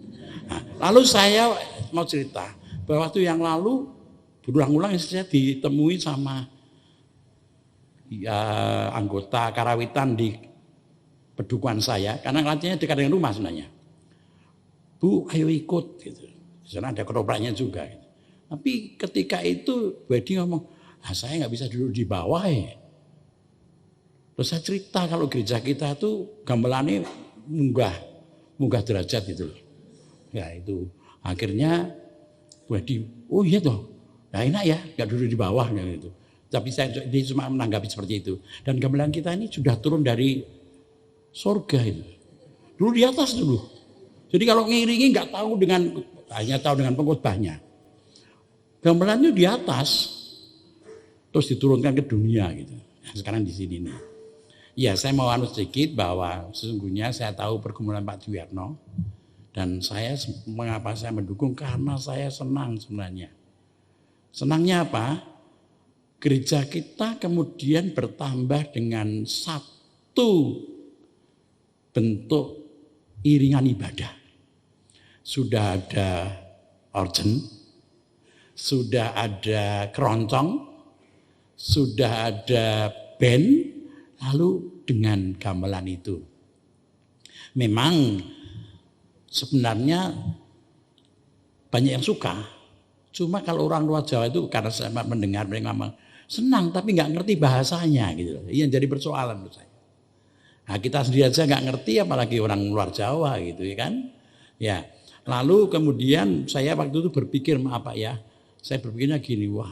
Nah, lalu saya mau cerita bahwa waktu yang lalu berulang-ulang saya ditemui sama ya, anggota karawitan di pedukuhan saya karena latihannya dekat dengan rumah sebenarnya. Bu, ayo ikut gitu. Di sana ada ketopraknya juga. Gitu. Tapi ketika itu Bedi ngomong, saya nggak bisa duduk di bawah ya. Terus saya cerita kalau gereja kita tuh gamelannya munggah derajat gitu loh. Ya itu akhirnya oh iya toh, nah enak ya nggak duduk di bawah gitu. Tapi dia cuma menanggapi seperti itu. Dan gamelan kita ini sudah turun dari surga itu. Dulu di atas dulu. Jadi kalau ngiringi hanya tahu dengan pengkhotbahnya. Gamelannya di atas, terus diturunkan ke dunia gitu. Nah, sekarang di sini nih. Ya, saya mau sedikit bahwa sesungguhnya saya tahu pergumulan Pak Dwiarno dan mengapa saya mendukung karena saya senang sebenarnya. Senangnya apa? Gereja kita kemudian bertambah dengan satu bentuk iringan ibadah. Sudah ada organ, sudah ada keroncong, sudah ada band, lalu dengan gamelan itu. Memang sebenarnya banyak yang suka, cuma kalau orang luar Jawa itu karena saya mendengar mereka senang tapi nggak ngerti bahasanya gitu. Yang jadi persoalan menurut saya. Nah, kita sendiri aja nggak ngerti apalagi orang luar Jawa gitu ya kan. Ya, lalu kemudian saya waktu itu berpikir maaf Pak ya, saya berpikirnya gini, wah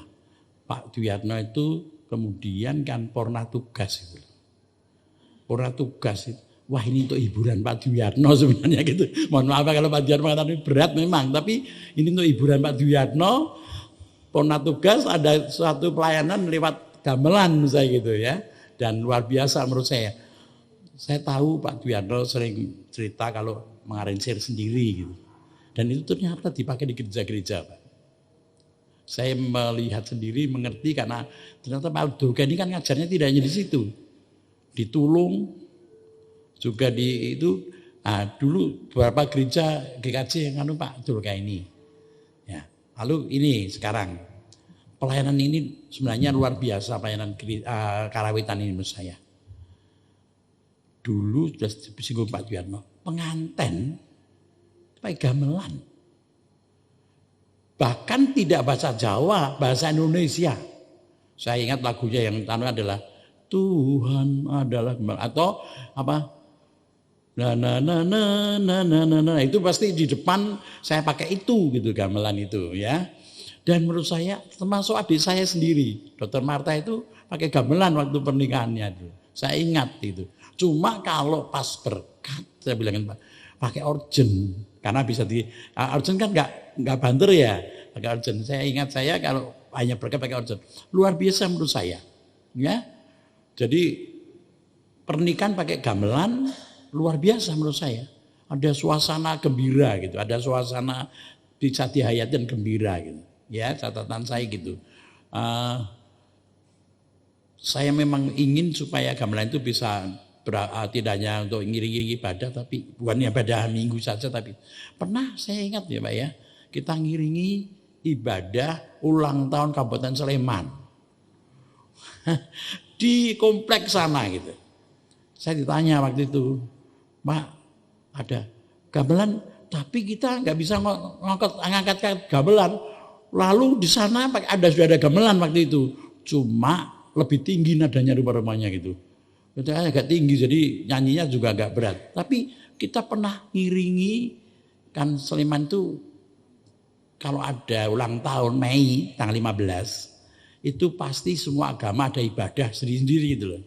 Pak Dwiatno itu kemudian kan purna tugas itu. Purna tugas itu. Wah ini untuk hiburan Pak Dwiatno sebenarnya gitu. Mohon maaf kalau Pak Dwiatno mengatakan berat memang, tapi ini untuk hiburan Pak Dwiatno. Purna tugas ada suatu pelayanan lewat gamelan menurut saya gitu ya. Dan luar biasa menurut saya. Saya tahu Pak Dwiatno sering cerita kalau mengarensir sendiri gitu. Dan itu ternyata dipakai di gereja-gereja Pak. Saya melihat sendiri, mengerti karena ternyata Pak Durga ini kan ngajarnya tidak hanya di situ. Di Tulung, juga di itu, dulu beberapa gereja GKJ yang Pak Durga ini. Ya, lalu ini sekarang pelayanan ini sebenarnya luar biasa pelayanan karawitan ini menurut saya. Dulu sudah disinggung Pak Dwiatno, penganten pakai gamelan. Bahkan tidak bahasa Jawa, bahasa Indonesia. Saya ingat lagunya yang adalah Tuhan adalah atau apa? Itu pasti di depan saya pakai itu gitu gamelan itu ya. Dan menurut saya termasuk adik saya sendiri, Dr. Marta itu pakai gamelan waktu pernikahannya itu. Saya ingat itu. Cuma kalau pas berkat saya bilangin Pak, pakai organ karena bisa organ kan nggak banter ya, pakai organ. Saya ingat saya kalau hanya berkat pakai organ. Luar biasa menurut saya. Ya. Jadi pernikahan pakai gamelan luar biasa menurut saya. Ada suasana gembira gitu, ada suasana bisa dihayatin gembira gitu. Ya, catatan saya gitu. Saya memang ingin supaya gamelan itu bisa tidak hanya untuk ngiringi ibadah, tapi bukan ibadah minggu saja, tapi pernah saya ingat ya Pak ya, kita ngiringi ibadah ulang tahun Kabupaten Sleman di kompleks sana gitu. Saya ditanya waktu itu, Pak, ada gamelan, tapi kita nggak bisa ngangkat gamelan. Lalu di sana sudah ada gamelan waktu itu, cuma lebih tinggi nadanya rupa-rupanya gitu. Itu agak tinggi, jadi nyanyinya juga agak berat. Tapi kita pernah ngiringi, kan Sleman itu kalau ada ulang tahun Mei tanggal 15, itu pasti semua agama ada ibadah sendiri-sendiri gitu loh.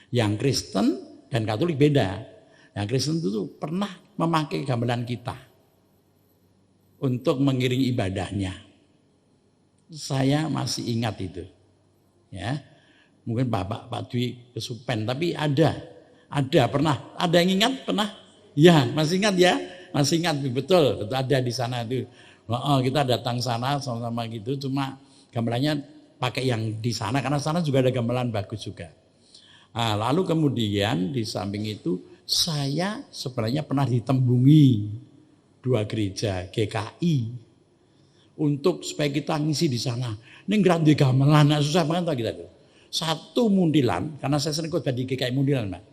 Yang Kristen dan Katolik beda. Yang Kristen itu pernah memakai gamelan kita untuk mengiringi ibadahnya. Saya masih ingat itu. Ya. Mungkin Pak Dwi kesupen, tapi ada pernah, ada yang ingat pernah? Ya, masih ingat ya, masih ingat betul ada di sana itu. Kita datang sana sama-sama gitu, cuma gamelannya pakai yang di sana karena sana juga ada gamelan bagus juga. Lalu kemudian di samping itu saya sebenarnya pernah ditembungi 2 gereja GKI untuk supaya kita ngisi di sana. Ini nggak di gamelan, susah banget kita tuh. Satu Mundilan, karena saya sering khotbah di GKI Mundilan, Mbak.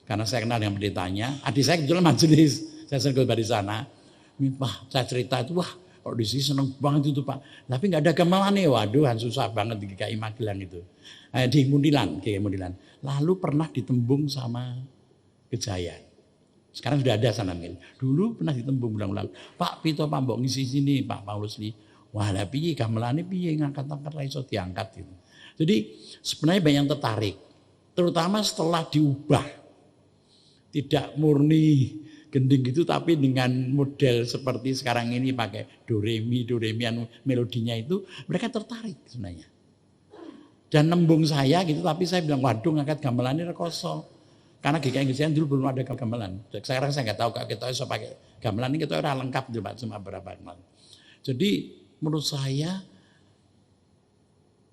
Karena saya kenal dengan pendetanya, adik saya kebetulan majelis, saya sering khotbah di sana. Pak, saya cerita itu, wah, kalau di sini seneng banget itu Pak. Tapi nggak ada gamelan nih, waduh, susah banget di GKI Magelang itu. Di Mundilan, GKI Mundilan. Lalu pernah ditembung sama Kejayaan. Sekarang sudah ada sana mungkin. Dulu pernah ditembung ulang-ulang. Pak Pito Pak mbok ngisi sini, Pak Paulus li. Wah, lah piye gamelane piye ngangkat-angkat ra iso diangkat gitu. Jadi sebenarnya banyak yang tertarik, terutama setelah diubah, tidak murni gending gitu, tapi dengan model seperti sekarang ini pakai do re mi melodinya itu, mereka tertarik sebenarnya. Dan nembung saya gitu, tapi saya bilang waduh ngangkat gamelan ini rekoso, karena GKI Inggrisnya dulu belum ada gamelan. Sekarang saya nggak tahu kalau kita bisa pakai gamelan ini, kita udah lengkap juga cuma berapa gamelan. Jadi menurut saya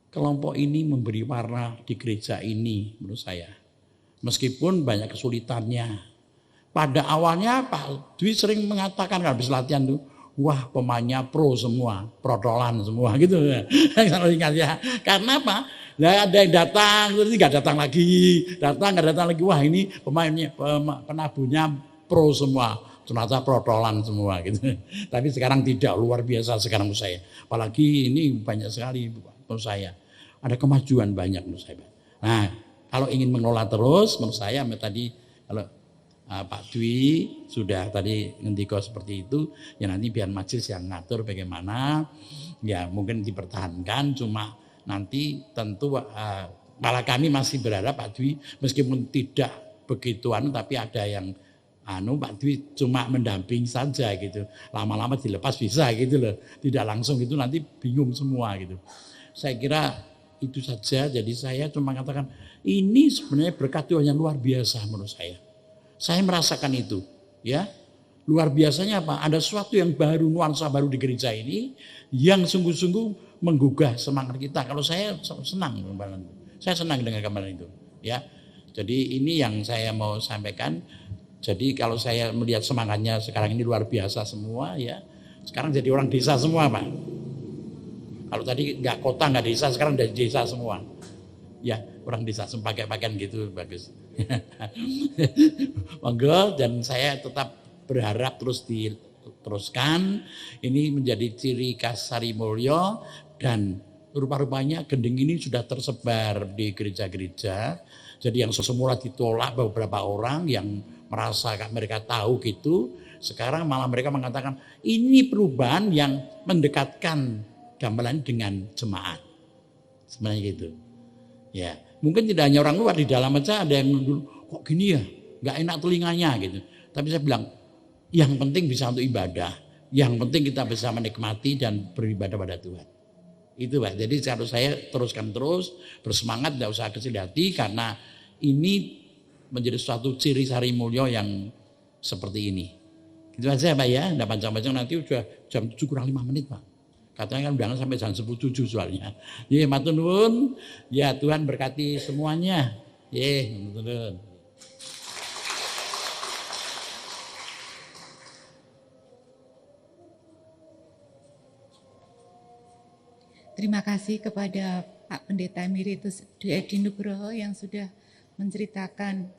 kelompok ini memberi warna di gereja ini menurut saya. Meskipun banyak kesulitannya. Pada awalnya Pak Dwi sering mengatakan kalau habis latihan tuh, wah pemainnya pro semua, protolan semua gitu. Kalau ingat ya. Karena apa? Nah, ada yang datang, terus nggak datang lagi. Wah ini pemainnya, penabuhnya pro semua. Ternyata protolan semua gitu. Tapi sekarang tidak, luar biasa sekarang menurut saya. Apalagi ini banyak sekali menurut saya. Ada kemajuan banyak menurut saya. Nah, kalau ingin mengelola terus menurut saya tadi kalau Pak Dwi sudah tadi ngendiko seperti itu, ya nanti biar majelis yang ngatur bagaimana, ya mungkin dipertahankan, cuma nanti tentu malah kami masih berharap Pak Dwi meskipun tidak begituan tapi ada yang Pak Dwi cuma mendamping saja gitu, lama-lama dilepas bisa gitu loh, tidak langsung itu nanti bingung semua gitu. Saya kira itu saja, jadi saya cuma katakan ini sebenarnya berkat Tuhan yang luar biasa menurut saya. Saya merasakan itu, ya. Luar biasanya apa? Ada sesuatu yang baru, nuansa baru di gereja ini yang sungguh-sungguh menggugah semangat kita. Kalau saya senang gambaran itu. Saya senang dengan gambaran itu, ya. Jadi ini yang saya mau sampaikan. Jadi kalau saya melihat semangatnya sekarang ini luar biasa semua, ya. Sekarang jadi orang desa semua, Pak. Kalau tadi nggak kota, nggak desa, sekarang dari desa semua. Ya, orang desa semua pakai pakaian gitu, bagus. Monggo, dan saya tetap berharap terus diteruskan. Ini menjadi ciri khas Sarimulyo, dan rupa-rupanya gending ini sudah tersebar di gereja-gereja. Jadi yang semula ditolak beberapa orang yang merasa mereka tahu gitu, sekarang malah mereka mengatakan ini perubahan yang mendekatkan gamelan dengan jemaat. Sebenarnya gitu. Ya, mungkin tidak hanya orang luar, di dalam aja ada yang dulu kok gini ya, nggak enak telinganya gitu. Tapi saya bilang, yang penting bisa untuk ibadah, yang penting kita bisa menikmati dan beribadah pada Tuhan. Itu Pak. Jadi kalau saya teruskan terus, bersemangat, tidak usah kecil hati, karena ini menjadi suatu ciri Sarimulyo yang seperti ini. Itu aja Pak ya, tidak panjang-panjang, nanti udah jam 7 kurang 5 menit Pak. Katanya kan undangan sampai jam 10.07 soalnya. Ya matur nuwun. Ya Tuhan berkati semuanya. Ya matur nuwun. Terima kasih kepada Pak Pendeta Emeritus Dwi Edi Nugroho yang sudah menceritakan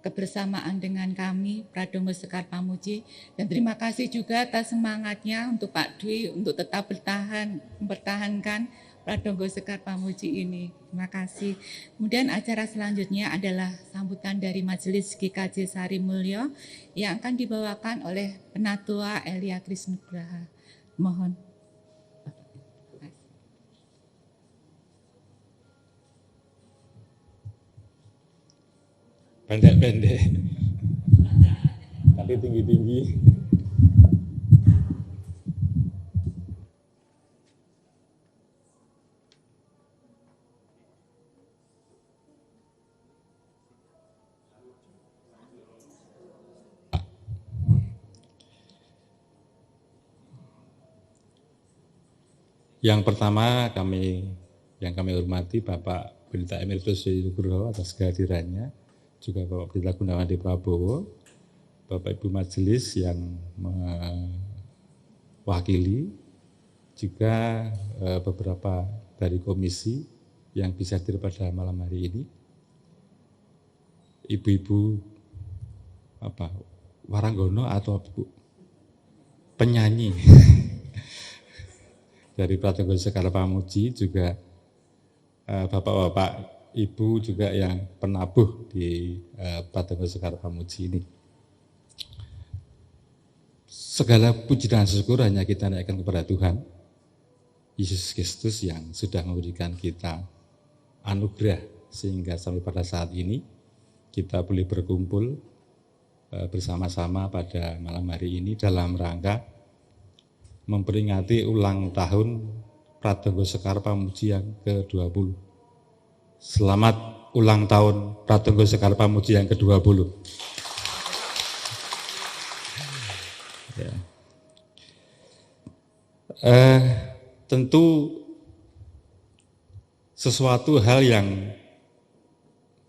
kebersamaan dengan kami Pradongo Sekar Pamuji, dan terima kasih juga atas semangatnya untuk Pak Dwi untuk tetap mempertahankan Pradongo Sekar Pamuji ini. Terima kasih. Kemudian acara selanjutnya adalah sambutan dari Majelis GKJ Sarimulyo yang akan dibawakan oleh Penatua Elia Krisnugraha. Mohon. Pendek-pendek tapi tinggi-tinggi. Yang pertama yang kami hormati Bapak Pendeta Emeritus Dwi Nugroho atas kehadirannya, juga Bapak Pendeta Gunawan D. Prabowo, Bapak Ibu Majelis yang mewakili, juga beberapa dari komisi yang bisa hadir pada malam hari ini, ibu-ibu waranggono atau penyanyi dari Pradongo Sekar Pamuji, juga bapak-bapak Ibu juga yang penabuh di Pradongo Sekar Pamuji ini. Segala puji dan syukur hanya kita naikkan kepada Tuhan Yesus Kristus yang sudah memberikan kita anugerah sehingga sampai pada saat ini kita boleh berkumpul bersama-sama pada malam hari ini dalam rangka memperingati ulang tahun Pradongo Sekar Pamuji yang ke-20. Selamat ulang tahun Pradongo Sekar Pamuji yang ke-20. Ya. Tentu sesuatu hal yang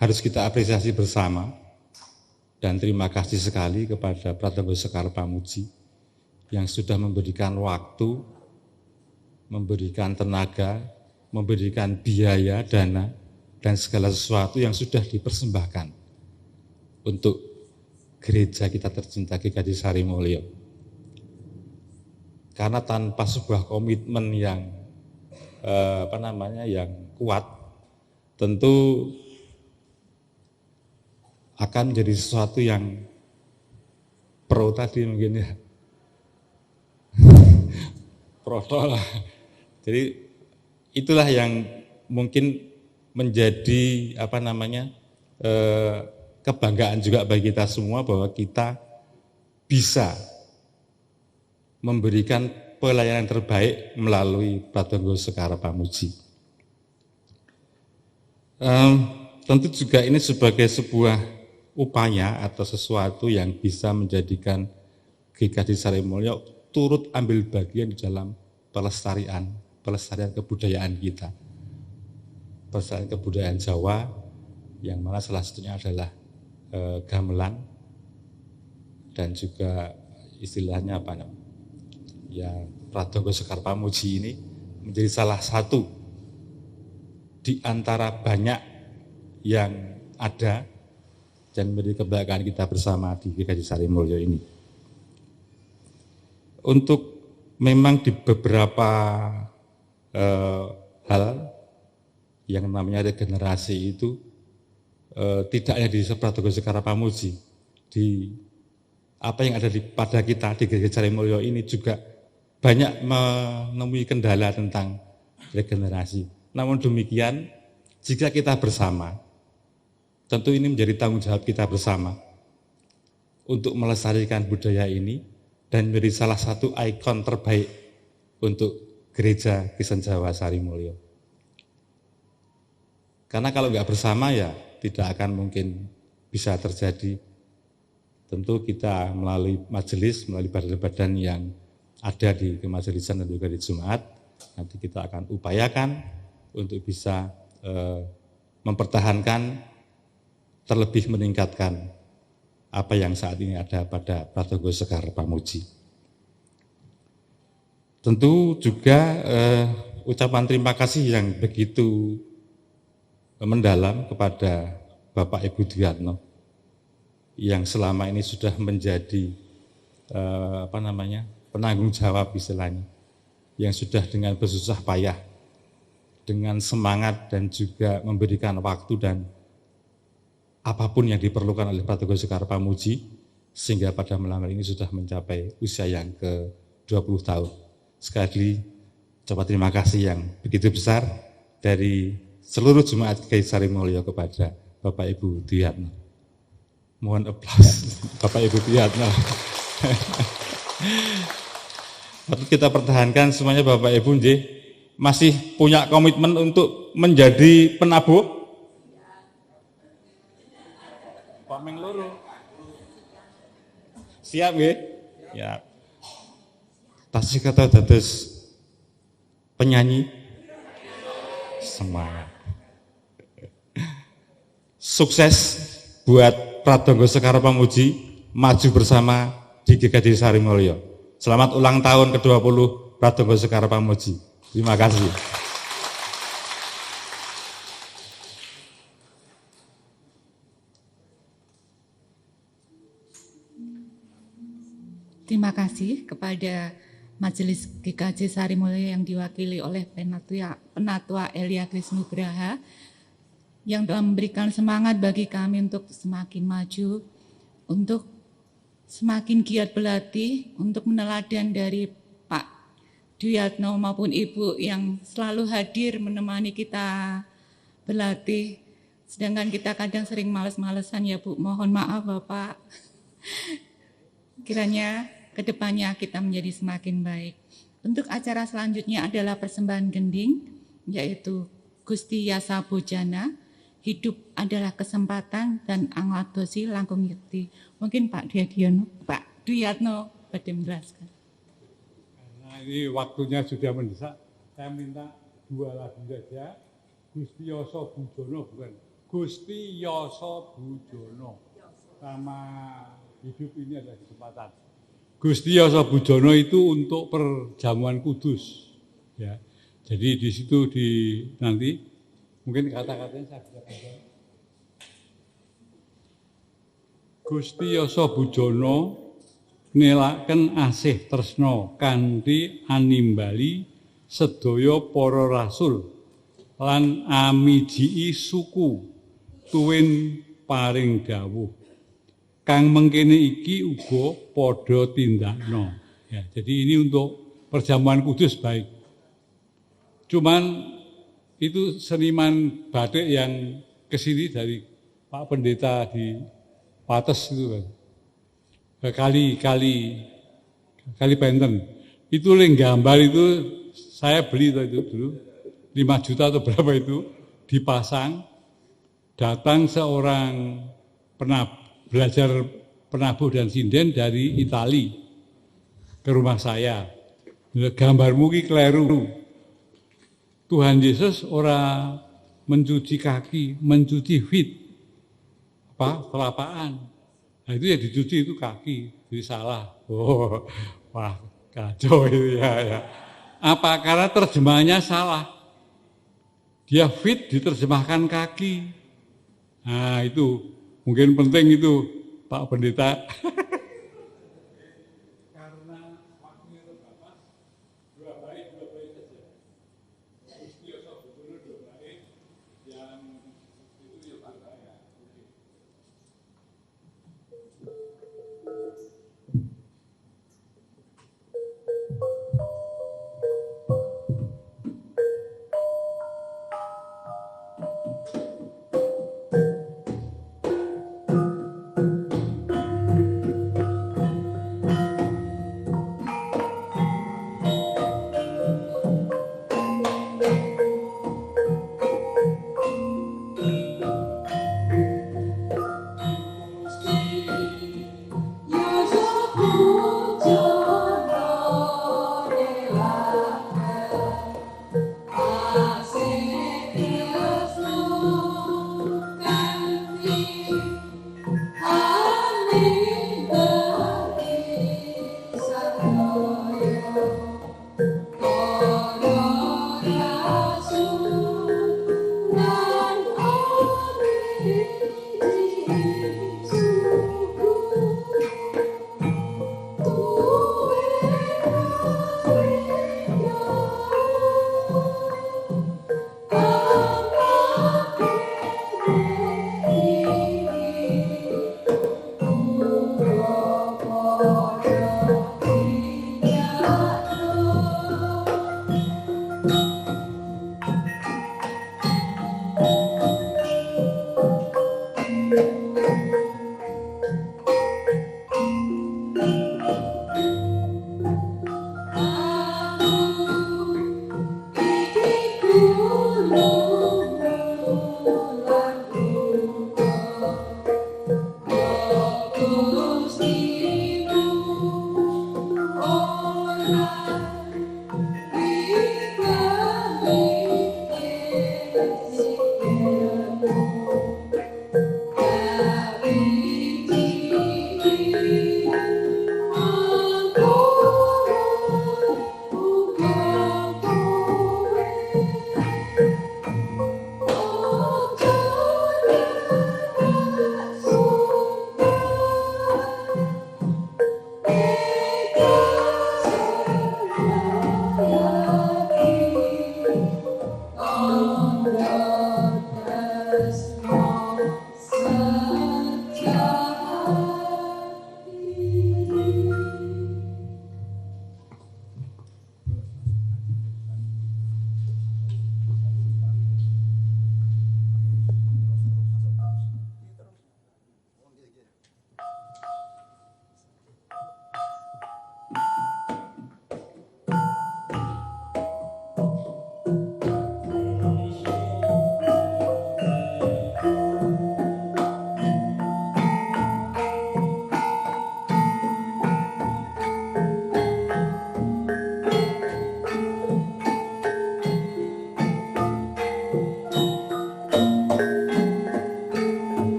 harus kita apresiasi bersama, dan terima kasih sekali kepada Pradongo Sekar Pamuji yang sudah memberikan waktu, memberikan tenaga, memberikan biaya, dana, dan segala sesuatu yang sudah dipersembahkan untuk gereja kita tercinta GKJ Sarimulyo. Karena tanpa sebuah komitmen yang yang kuat, tentu akan menjadi sesuatu yang pro tadi mungkin ya. Pro lah. Jadi itulah yang mungkin menjadi kebanggaan juga bagi kita semua bahwa kita bisa memberikan pelayanan terbaik melalui Pradonggo Sekar Pamuji. Tentu juga ini sebagai sebuah upaya atau sesuatu yang bisa menjadikan GKJ Sarimulyo turut ambil bagian di dalam pelestarian kebudayaan kita. Pelestarian kebudayaan Jawa yang mana salah satunya adalah gamelan dan juga istilahnya Pradonggo Sekar Pamuji ini menjadi salah satu di antara banyak yang ada dan menjadi kebanggaan kita bersama di GKJ Sarimulyo ini. Untuk memang di beberapa hal yang namanya regenerasi itu tidak hanya di Pradonggo Sekar Pamuji, di apa yang ada pada kita di GKJ Sarimulyo ini juga banyak menemui kendala tentang regenerasi. Namun demikian, jika kita bersama, tentu ini menjadi tanggung jawab kita bersama untuk melestarikan budaya ini dan menjadi salah satu ikon terbaik untuk Gereja Kristen Jawa Sarimulyo. Karena kalau nggak bersama ya tidak akan mungkin bisa terjadi. Tentu kita melalui majelis, melalui badan-badan yang ada di kemajelisan dan juga di Jumat, nanti kita akan upayakan untuk bisa mempertahankan, terlebih meningkatkan apa yang saat ini ada pada Pradonggo Sekar Pamuji. Tentu juga ucapan terima kasih yang begitu mendalam kepada Bapak Ibu Duyatno yang selama ini sudah menjadi penanggung jawab istilahnya, yang sudah dengan bersusah payah, dengan semangat dan juga memberikan waktu dan apapun yang diperlukan oleh Pradonggo Sekar Pamuji, sehingga pada malam hari ini sudah mencapai usia yang ke-20 tahun. Sekali lagi, ucapan terima kasih yang begitu besar dari seluruh Jemaat GKJ Sarimulyo kepada Bapak Ibu Duyatno. Mohon aplaus Bapak Ibu Duyatno. Patut kita pertahankan semuanya Bapak Ibu, masih punya komitmen untuk menjadi penabuh? Pameng loro. Siap nggih? Ya. Tasih kata dados penyanyi semangat. Sukses buat Pradonggo Sekar Pamuji, maju bersama di GKJ Sarimulyo. Selamat ulang tahun ke-20 Pradonggo Sekar Pamuji. Terima kasih. Terima kasih kepada Majelis GKJ Sarimulyo yang diwakili oleh Penatua Elia Krisnugraha yang telah memberikan semangat bagi kami untuk semakin maju, untuk semakin giat berlatih, untuk meneladan dari Pak Duyatno maupun Ibu yang selalu hadir menemani kita berlatih. Sedangkan kita kadang sering males-malesan ya Bu, mohon maaf Bapak. Kiranya kedepannya kita menjadi semakin baik. Untuk acara selanjutnya adalah persembahan gending, yaitu Gusti Yasa Bojana, hidup adalah kesempatan, dan Angladosi langkung yekti. Mungkin Pak Duyatno pada menjelaskan. Nah ini waktunya sudah mendesak, saya minta 2 lagu saja. Gusti Yasa Bujono, bukan Gusti Yasa Bujono, sama hidup ini adalah kesempatan. Gusti Yoso Bujono itu untuk perjamuan kudus. Ya. Jadi di situ nanti mungkin kata-katanya saya bisa baca. Gusti Yoso Bujono nelaken asih tresno kanthi animbali sedaya para rasul lan amijii suku tuwin paring dawuh kang mengkene iki uga padha tindakno. Ya, jadi ini untuk perjamuan kudus baik. Cuman itu seniman batik yang kesini dari Pak Pendeta di Pates itu kan. Kali Penten. Itu gambar itu saya beli itu dulu 5 juta atau berapa itu dipasang. Datang seorang belajar penabuh dan sinden dari Itali ke rumah saya. Gambarmu ki kleru. Tuhan Yesus ora mencuci kaki, mencuci feet. Telapaan. Nah itu ya dicuci itu kaki, jadi salah. Oh, wah kacau itu ya. Apa karena terjemahannya salah? Dia feet diterjemahkan kaki. Nah itu mungkin penting itu Pak Pendeta.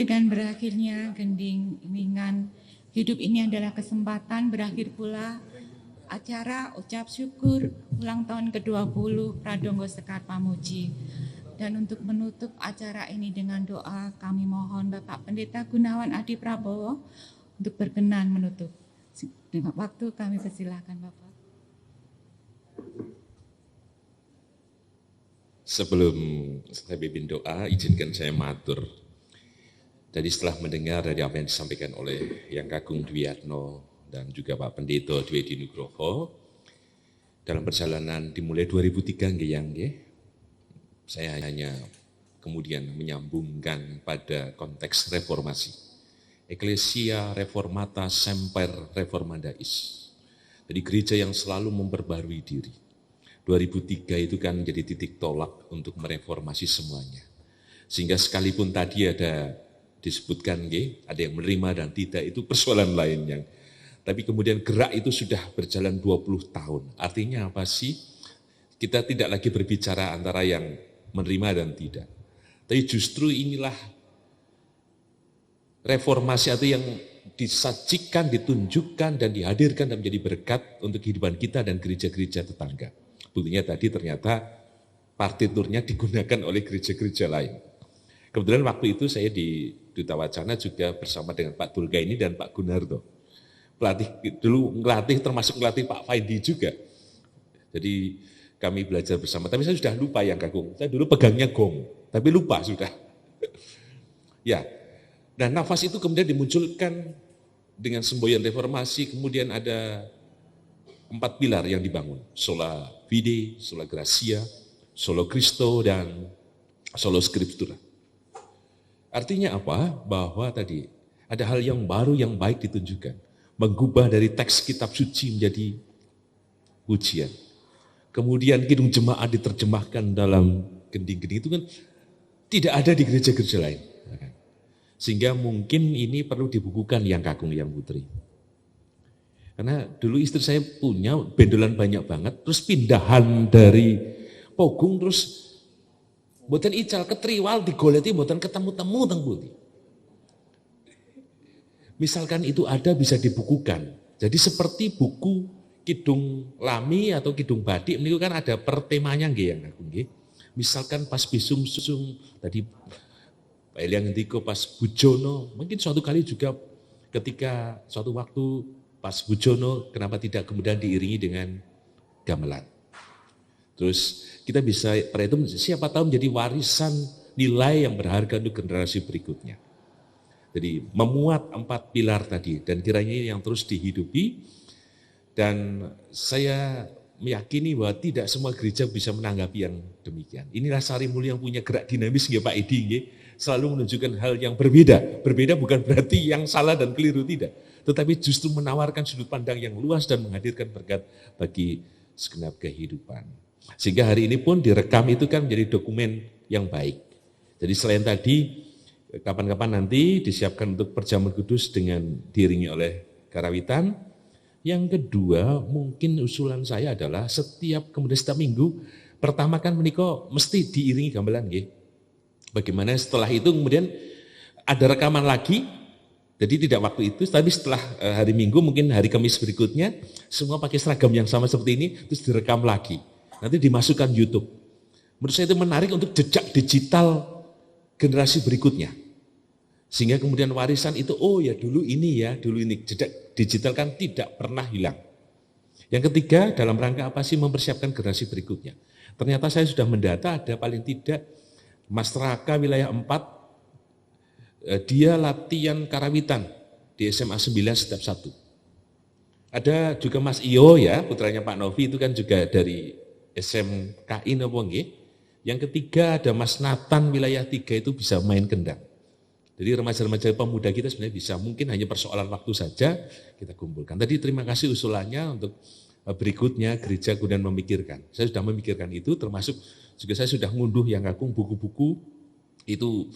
Dengan berakhirnya gending-gendingan hidup ini adalah kesempatan berakhir pula acara ucap syukur ulang tahun ke-20 Pradonggo Sekar Pamuji. Dan untuk menutup acara ini dengan doa, kami mohon Bapak Pendeta Gunawan Adi Prabowo untuk berkenan menutup. Dengan waktu kami persilahkan Bapak. Sebelum saya pimpin doa, izinkan saya matur. Jadi setelah mendengar dari apa yang disampaikan oleh Yang Kakung Dwiatno dan juga Pak Pendeta Dwi Nugroho, dalam perjalanan dimulai 2003 nggih, saya hanya kemudian menyambungkan pada konteks reformasi. Ecclesia Reformata Semper Reformandais. Jadi gereja yang selalu memperbarui diri. 2003 itu kan jadi titik tolak untuk mereformasi semuanya. Sehingga sekalipun tadi ada disebutkan ada yang menerima dan tidak, itu persoalan lainnya. Tapi kemudian gerak itu sudah berjalan 20 tahun. Artinya apa sih? Kita tidak lagi berbicara antara yang menerima dan tidak. Tapi justru inilah reformasi atau yang disajikan, ditunjukkan dan dihadirkan dan menjadi berkat untuk kehidupan kita dan gereja-gereja tetangga. Buktinya tadi ternyata partiturnya digunakan oleh gereja-gereja lain. Kebetulan waktu itu saya di Duta Wacana juga bersama dengan Pak Tulgaini dan Pak Gunarto. Pelatih dulu ngelatih, termasuk ngelatih Pak Faidi juga. Jadi kami belajar bersama. Tapi saya sudah lupa Yang Kakung. Saya dulu pegangnya gong, tapi lupa sudah. Ya, dan nafas itu kemudian dimunculkan dengan semboyan reformasi. Kemudian ada 4 pilar yang dibangun. Sola Fide, Sola Gracia, Solo Christo, dan Solo Scriptura. Artinya apa? Bahwa tadi ada hal yang baru yang baik ditunjukkan. Mengubah dari teks kitab suci menjadi pujian. Kemudian kidung jemaat diterjemahkan dalam gending-gending itu kan tidak ada di gereja-gereja lain. Sehingga mungkin ini perlu dibukukan Yang Kakung, Yang Putri. Karena dulu istri saya punya bendolan banyak banget, terus pindahan dari Pogung terus mboten ical ketriwal digoleti mboten ketemu-temu teng pundi. Misalkan itu ada bisa dibukukan. Jadi seperti buku Kidung Lami atau Kidung Badik ini kan ada pertemanya nggih Yang Kakung nggih. Misalkan pas bisung-susung tadi Pak Eliang ngendika pas Bujono, mungkin suatu kali juga ketika suatu waktu pas Bujono kenapa tidak kemudian diiringi dengan gamelan. Terus kita bisa perhitung siapa tahu menjadi warisan nilai yang berharga untuk generasi berikutnya. Jadi memuat 4 pilar tadi dan kiranya yang terus dihidupi. Dan saya meyakini bahwa tidak semua gereja bisa menanggapi yang demikian. Inilah Sari Mulia yang punya gerak dinamis ya Pak Edi ya, selalu menunjukkan hal yang berbeda. Berbeda bukan berarti yang salah dan keliru, tidak. Tetapi justru menawarkan sudut pandang yang luas dan menghadirkan berkat bagi segenap kehidupan. Sehingga hari ini pun direkam itu kan menjadi dokumen yang baik. Jadi selain tadi, kapan-kapan nanti disiapkan untuk perjamuan kudus dengan diiringi oleh karawitan. Yang kedua, mungkin usulan saya adalah setiap minggu, pertama kan menika mesti diiringi gamelan nggih. Bagaimana setelah itu kemudian ada rekaman lagi, jadi tidak waktu itu, tapi setelah hari Minggu mungkin hari Kamis berikutnya, semua pakai seragam yang sama seperti ini, terus direkam lagi. Nanti dimasukkan YouTube. Menurut saya itu menarik untuk jejak digital generasi berikutnya. Sehingga kemudian warisan itu, oh ya dulu ini ya, dulu ini. Jejak digital kan tidak pernah hilang. Yang ketiga, dalam rangka apa sih mempersiapkan generasi berikutnya? Ternyata saya sudah mendata ada paling tidak Mas Raka wilayah 4, dia latihan karawitan di SMA 9 step 1. Ada juga Mas Iyo ya, putranya Pak Novi itu kan juga dari SMKI napa nggih. Yang ketiga ada Mas Nathan wilayah 3 itu bisa main kendang. Jadi remaja-remaja pemuda kita sebenarnya bisa, mungkin hanya persoalan waktu saja kita kumpulkan. Tadi terima kasih usulannya untuk berikutnya gereja kemudian memikirkan. Saya sudah memikirkan itu, termasuk juga saya sudah ngunduh yang agung buku-buku itu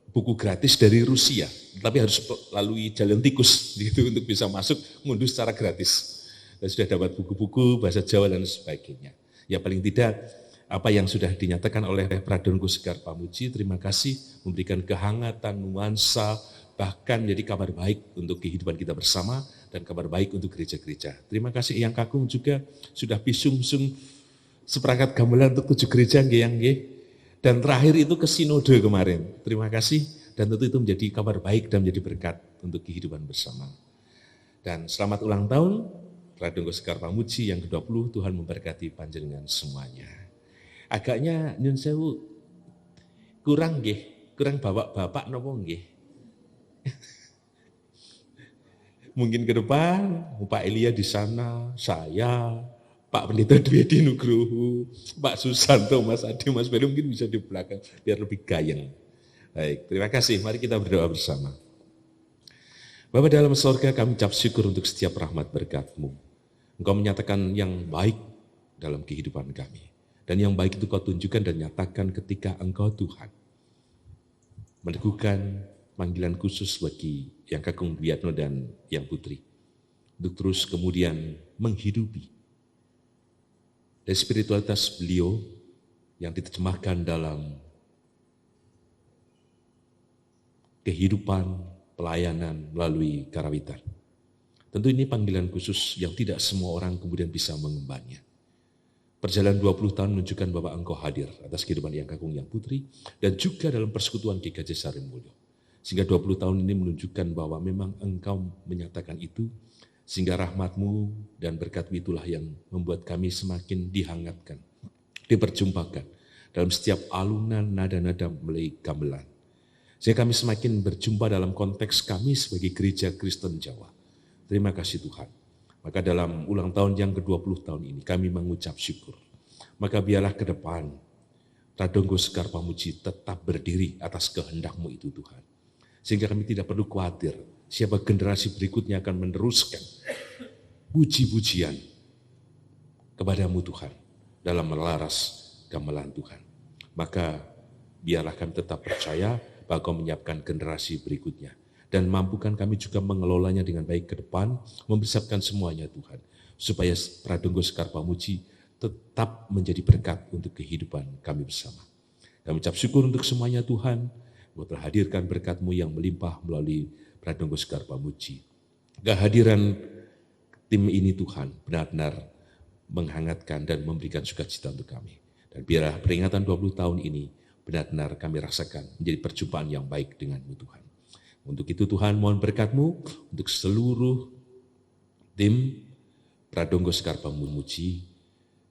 buku gratis dari Rusia, tapi harus lalui jalan tikus gitu untuk bisa masuk ngunduh secara gratis. Dan sudah dapat buku-buku bahasa Jawa dan sebagainya. Ya paling tidak apa yang sudah dinyatakan oleh Pradongo Sekar Pamuji, terima kasih memberikan kehangatan, nuansa, bahkan jadi kabar baik untuk kehidupan kita bersama dan kabar baik untuk gereja-gereja. Terima kasih Eyang Kakung juga sudah pisung-sung seperangkat gamelan untuk 7 gereja nggih. Dan terakhir itu ke sinode kemarin. Terima kasih dan tentu itu menjadi kabar baik dan menjadi berkat untuk kehidupan bersama. Dan selamat ulang tahun Pradongo Sekar Pamuji yang ke-20, Tuhan memberkati panjenengan semuanya. Agaknya nyun sewu kurang bawa bapak nopo nggih. Mungkin ke depan Pak Elia di sana, saya, Pak Pendeta Dwi Edi Nugroho, Pak Susanto, Mas Adi, Mas Beri mungkin bisa di belakang biar lebih gayeng. Baik, terima kasih. Mari kita berdoa bersama. Bapa dalam surga, kami ucap syukur untuk setiap rahmat berkat-Mu. Engkau menyatakan yang baik dalam kehidupan kami. Dan yang baik itu Kau tunjukkan dan nyatakan ketika Engkau Tuhan meneguhkan panggilan khusus bagi Yang Kakung Dwiatno dan Yang Putri. Untuk terus kemudian menghidupi dari spiritualitas beliau yang diterjemahkan dalam kehidupan pelayanan melalui karawitan. Tentu ini panggilan khusus yang tidak semua orang kemudian bisa mengembannya. Perjalanan 20 tahun menunjukkan bahwa Engkau hadir atas kehidupan Yang Kakung Yang Putri dan juga dalam persekutuan GKJ Sarimulyo. Sehingga 20 tahun ini menunjukkan bahwa memang Engkau menyatakan itu, sehingga rahmat-Mu dan berkat-Mu itulah yang membuat kami semakin dihangatkan, diperjumpakan dalam setiap alunan nada-nada melei gamelan. Sehingga kami semakin berjumpa dalam konteks kami sebagai gereja Kristen Jawa. Terima kasih Tuhan. Maka dalam ulang tahun yang ke-20 tahun ini kami mengucap syukur. Maka biarlah ke depan Pradongo Sekar Pamuji tetap berdiri atas kehendak-Mu itu Tuhan. Sehingga kami tidak perlu khawatir siapa generasi berikutnya akan meneruskan puji-pujian kepada-Mu Tuhan dalam melaras gamelan Tuhan. Maka biarlah kami tetap percaya bahwa Kau menyiapkan generasi berikutnya. Dan mampukan kami juga mengelolanya dengan baik ke depan, mempersiapkan semuanya Tuhan. Supaya Pradongo Sekar Pamuji tetap menjadi berkat untuk kehidupan kami bersama. Kami ucap syukur untuk semuanya Tuhan, bahwa telah hadirkan berkat-Mu yang melimpah melalui Pradongo Sekar Pamuji. Kehadiran tim ini Tuhan benar-benar menghangatkan dan memberikan sukacita untuk kami. Dan biarlah peringatan 20 tahun ini benar-benar kami rasakan menjadi perjumpaan yang baik dengan-Mu Tuhan. Untuk itu Tuhan mohon berkat-Mu untuk seluruh tim Pradongo Sekar Pamuji,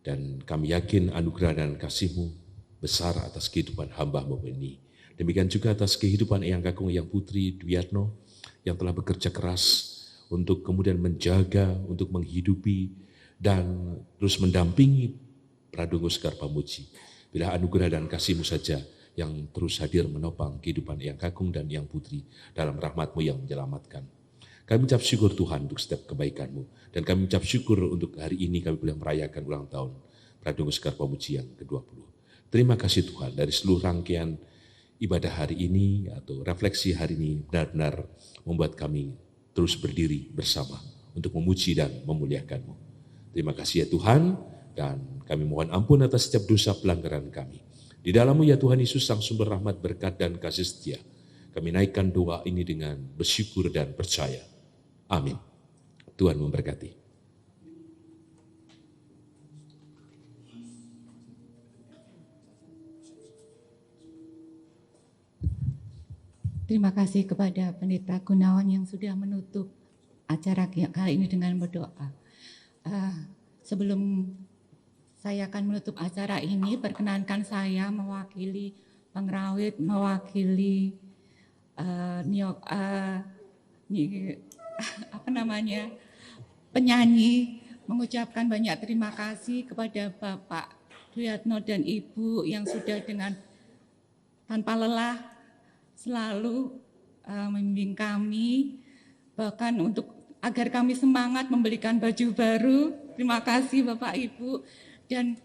dan kami yakin anugerah dan kasih-Mu besar atas kehidupan hamba-Mu ini. Demikian juga atas kehidupan Eyang Kakung Yang Putri Dwiatno yang telah bekerja keras untuk kemudian menjaga, untuk menghidupi dan terus mendampingi Pradongo Sekar Pamuji. Bila anugerah dan kasih-Mu saja yang terus hadir menopang kehidupan Eyang Kakung dan Yang Putri dalam rahmat-Mu yang menyelamatkan. Kami ucap syukur Tuhan untuk setiap kebaikan-Mu. Dan kami ucap syukur untuk hari ini kami boleh merayakan ulang tahun Pradongo Sekar Pamuji yang ke-20. Terima kasih Tuhan dari seluruh rangkaian ibadah hari ini atau refleksi hari ini benar-benar membuat kami terus berdiri bersama untuk memuji dan memuliakan-Mu. Terima kasih ya Tuhan, dan kami mohon ampun atas setiap dosa pelanggaran kami. Di dalam-Mu ya Tuhan Yesus, Sang Sumber rahmat, berkat, dan kasih setia, kami naikkan doa ini dengan bersyukur dan percaya. Amin. Tuhan memberkati. Terima kasih kepada Pendeta Gunawan yang sudah menutup acara. acara kali ini dengan berdoa. Sebelum saya akan menutup acara ini, perkenankan saya mewakili pengrawit, mewakili penyanyi, mengucapkan banyak terima kasih kepada Bapak Duyatno dan Ibu yang sudah dengan tanpa lelah selalu membimbing kami, bahkan untuk agar kami semangat membelikan baju baru. Terima kasih Bapak Ibu. Dan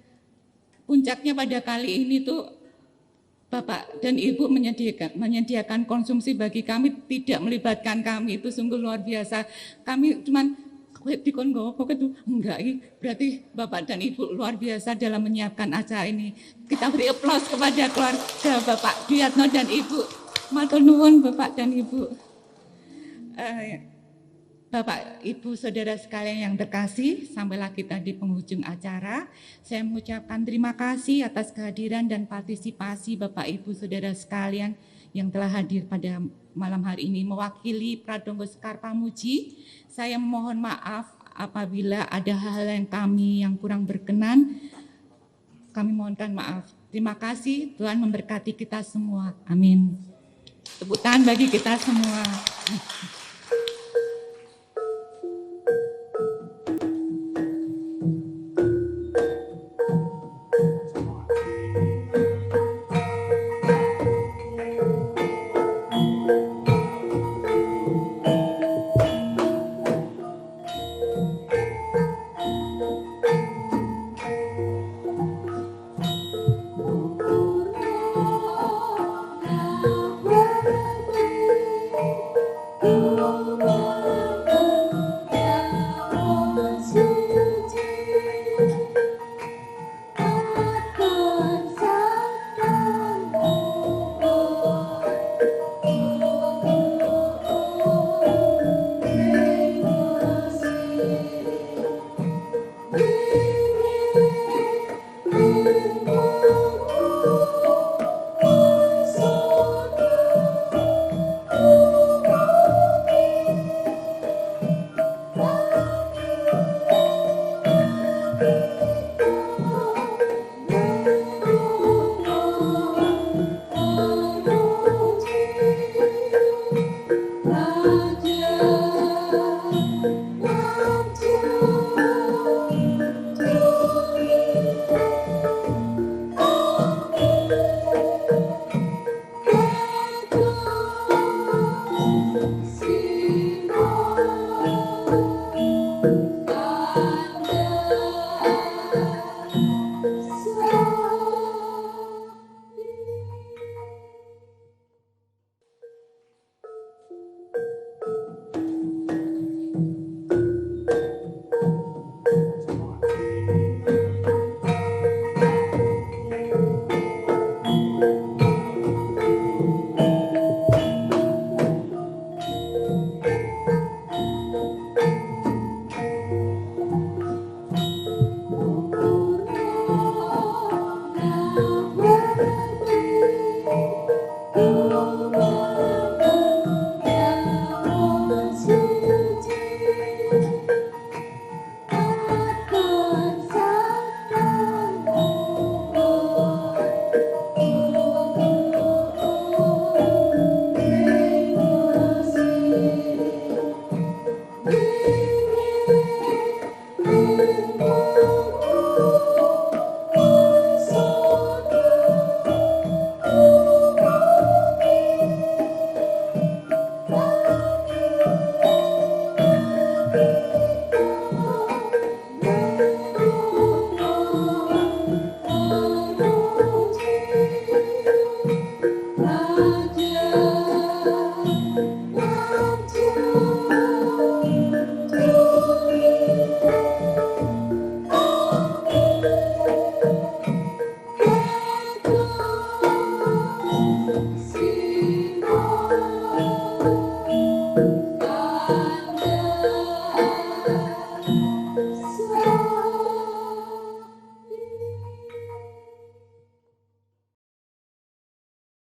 puncaknya pada kali ini tuh Bapak dan Ibu menyediakan konsumsi bagi kami, tidak melibatkan kami, itu sungguh luar biasa. Kami cuman dikon gowo itu enggak, berarti Bapak dan Ibu luar biasa dalam menyiapkan acara ini. Kita beri aplaus kepada keluarga Bapak Duyatno dan Ibu. Matur nuwun Bapak dan Ibu. Bapak, Ibu, Saudara sekalian yang terkasih, sampailah kita di penghujung acara. Saya mengucapkan terima kasih atas kehadiran dan partisipasi Bapak, Ibu, Saudara sekalian yang telah hadir pada malam hari ini. Mewakili Pradonggo Sekar Pamuji, saya mohon maaf apabila ada hal yang kami yang kurang berkenan. Kami mohonkan maaf. Terima kasih, Tuhan memberkati kita semua. Amin. Tepuk tangan bagi kita semua.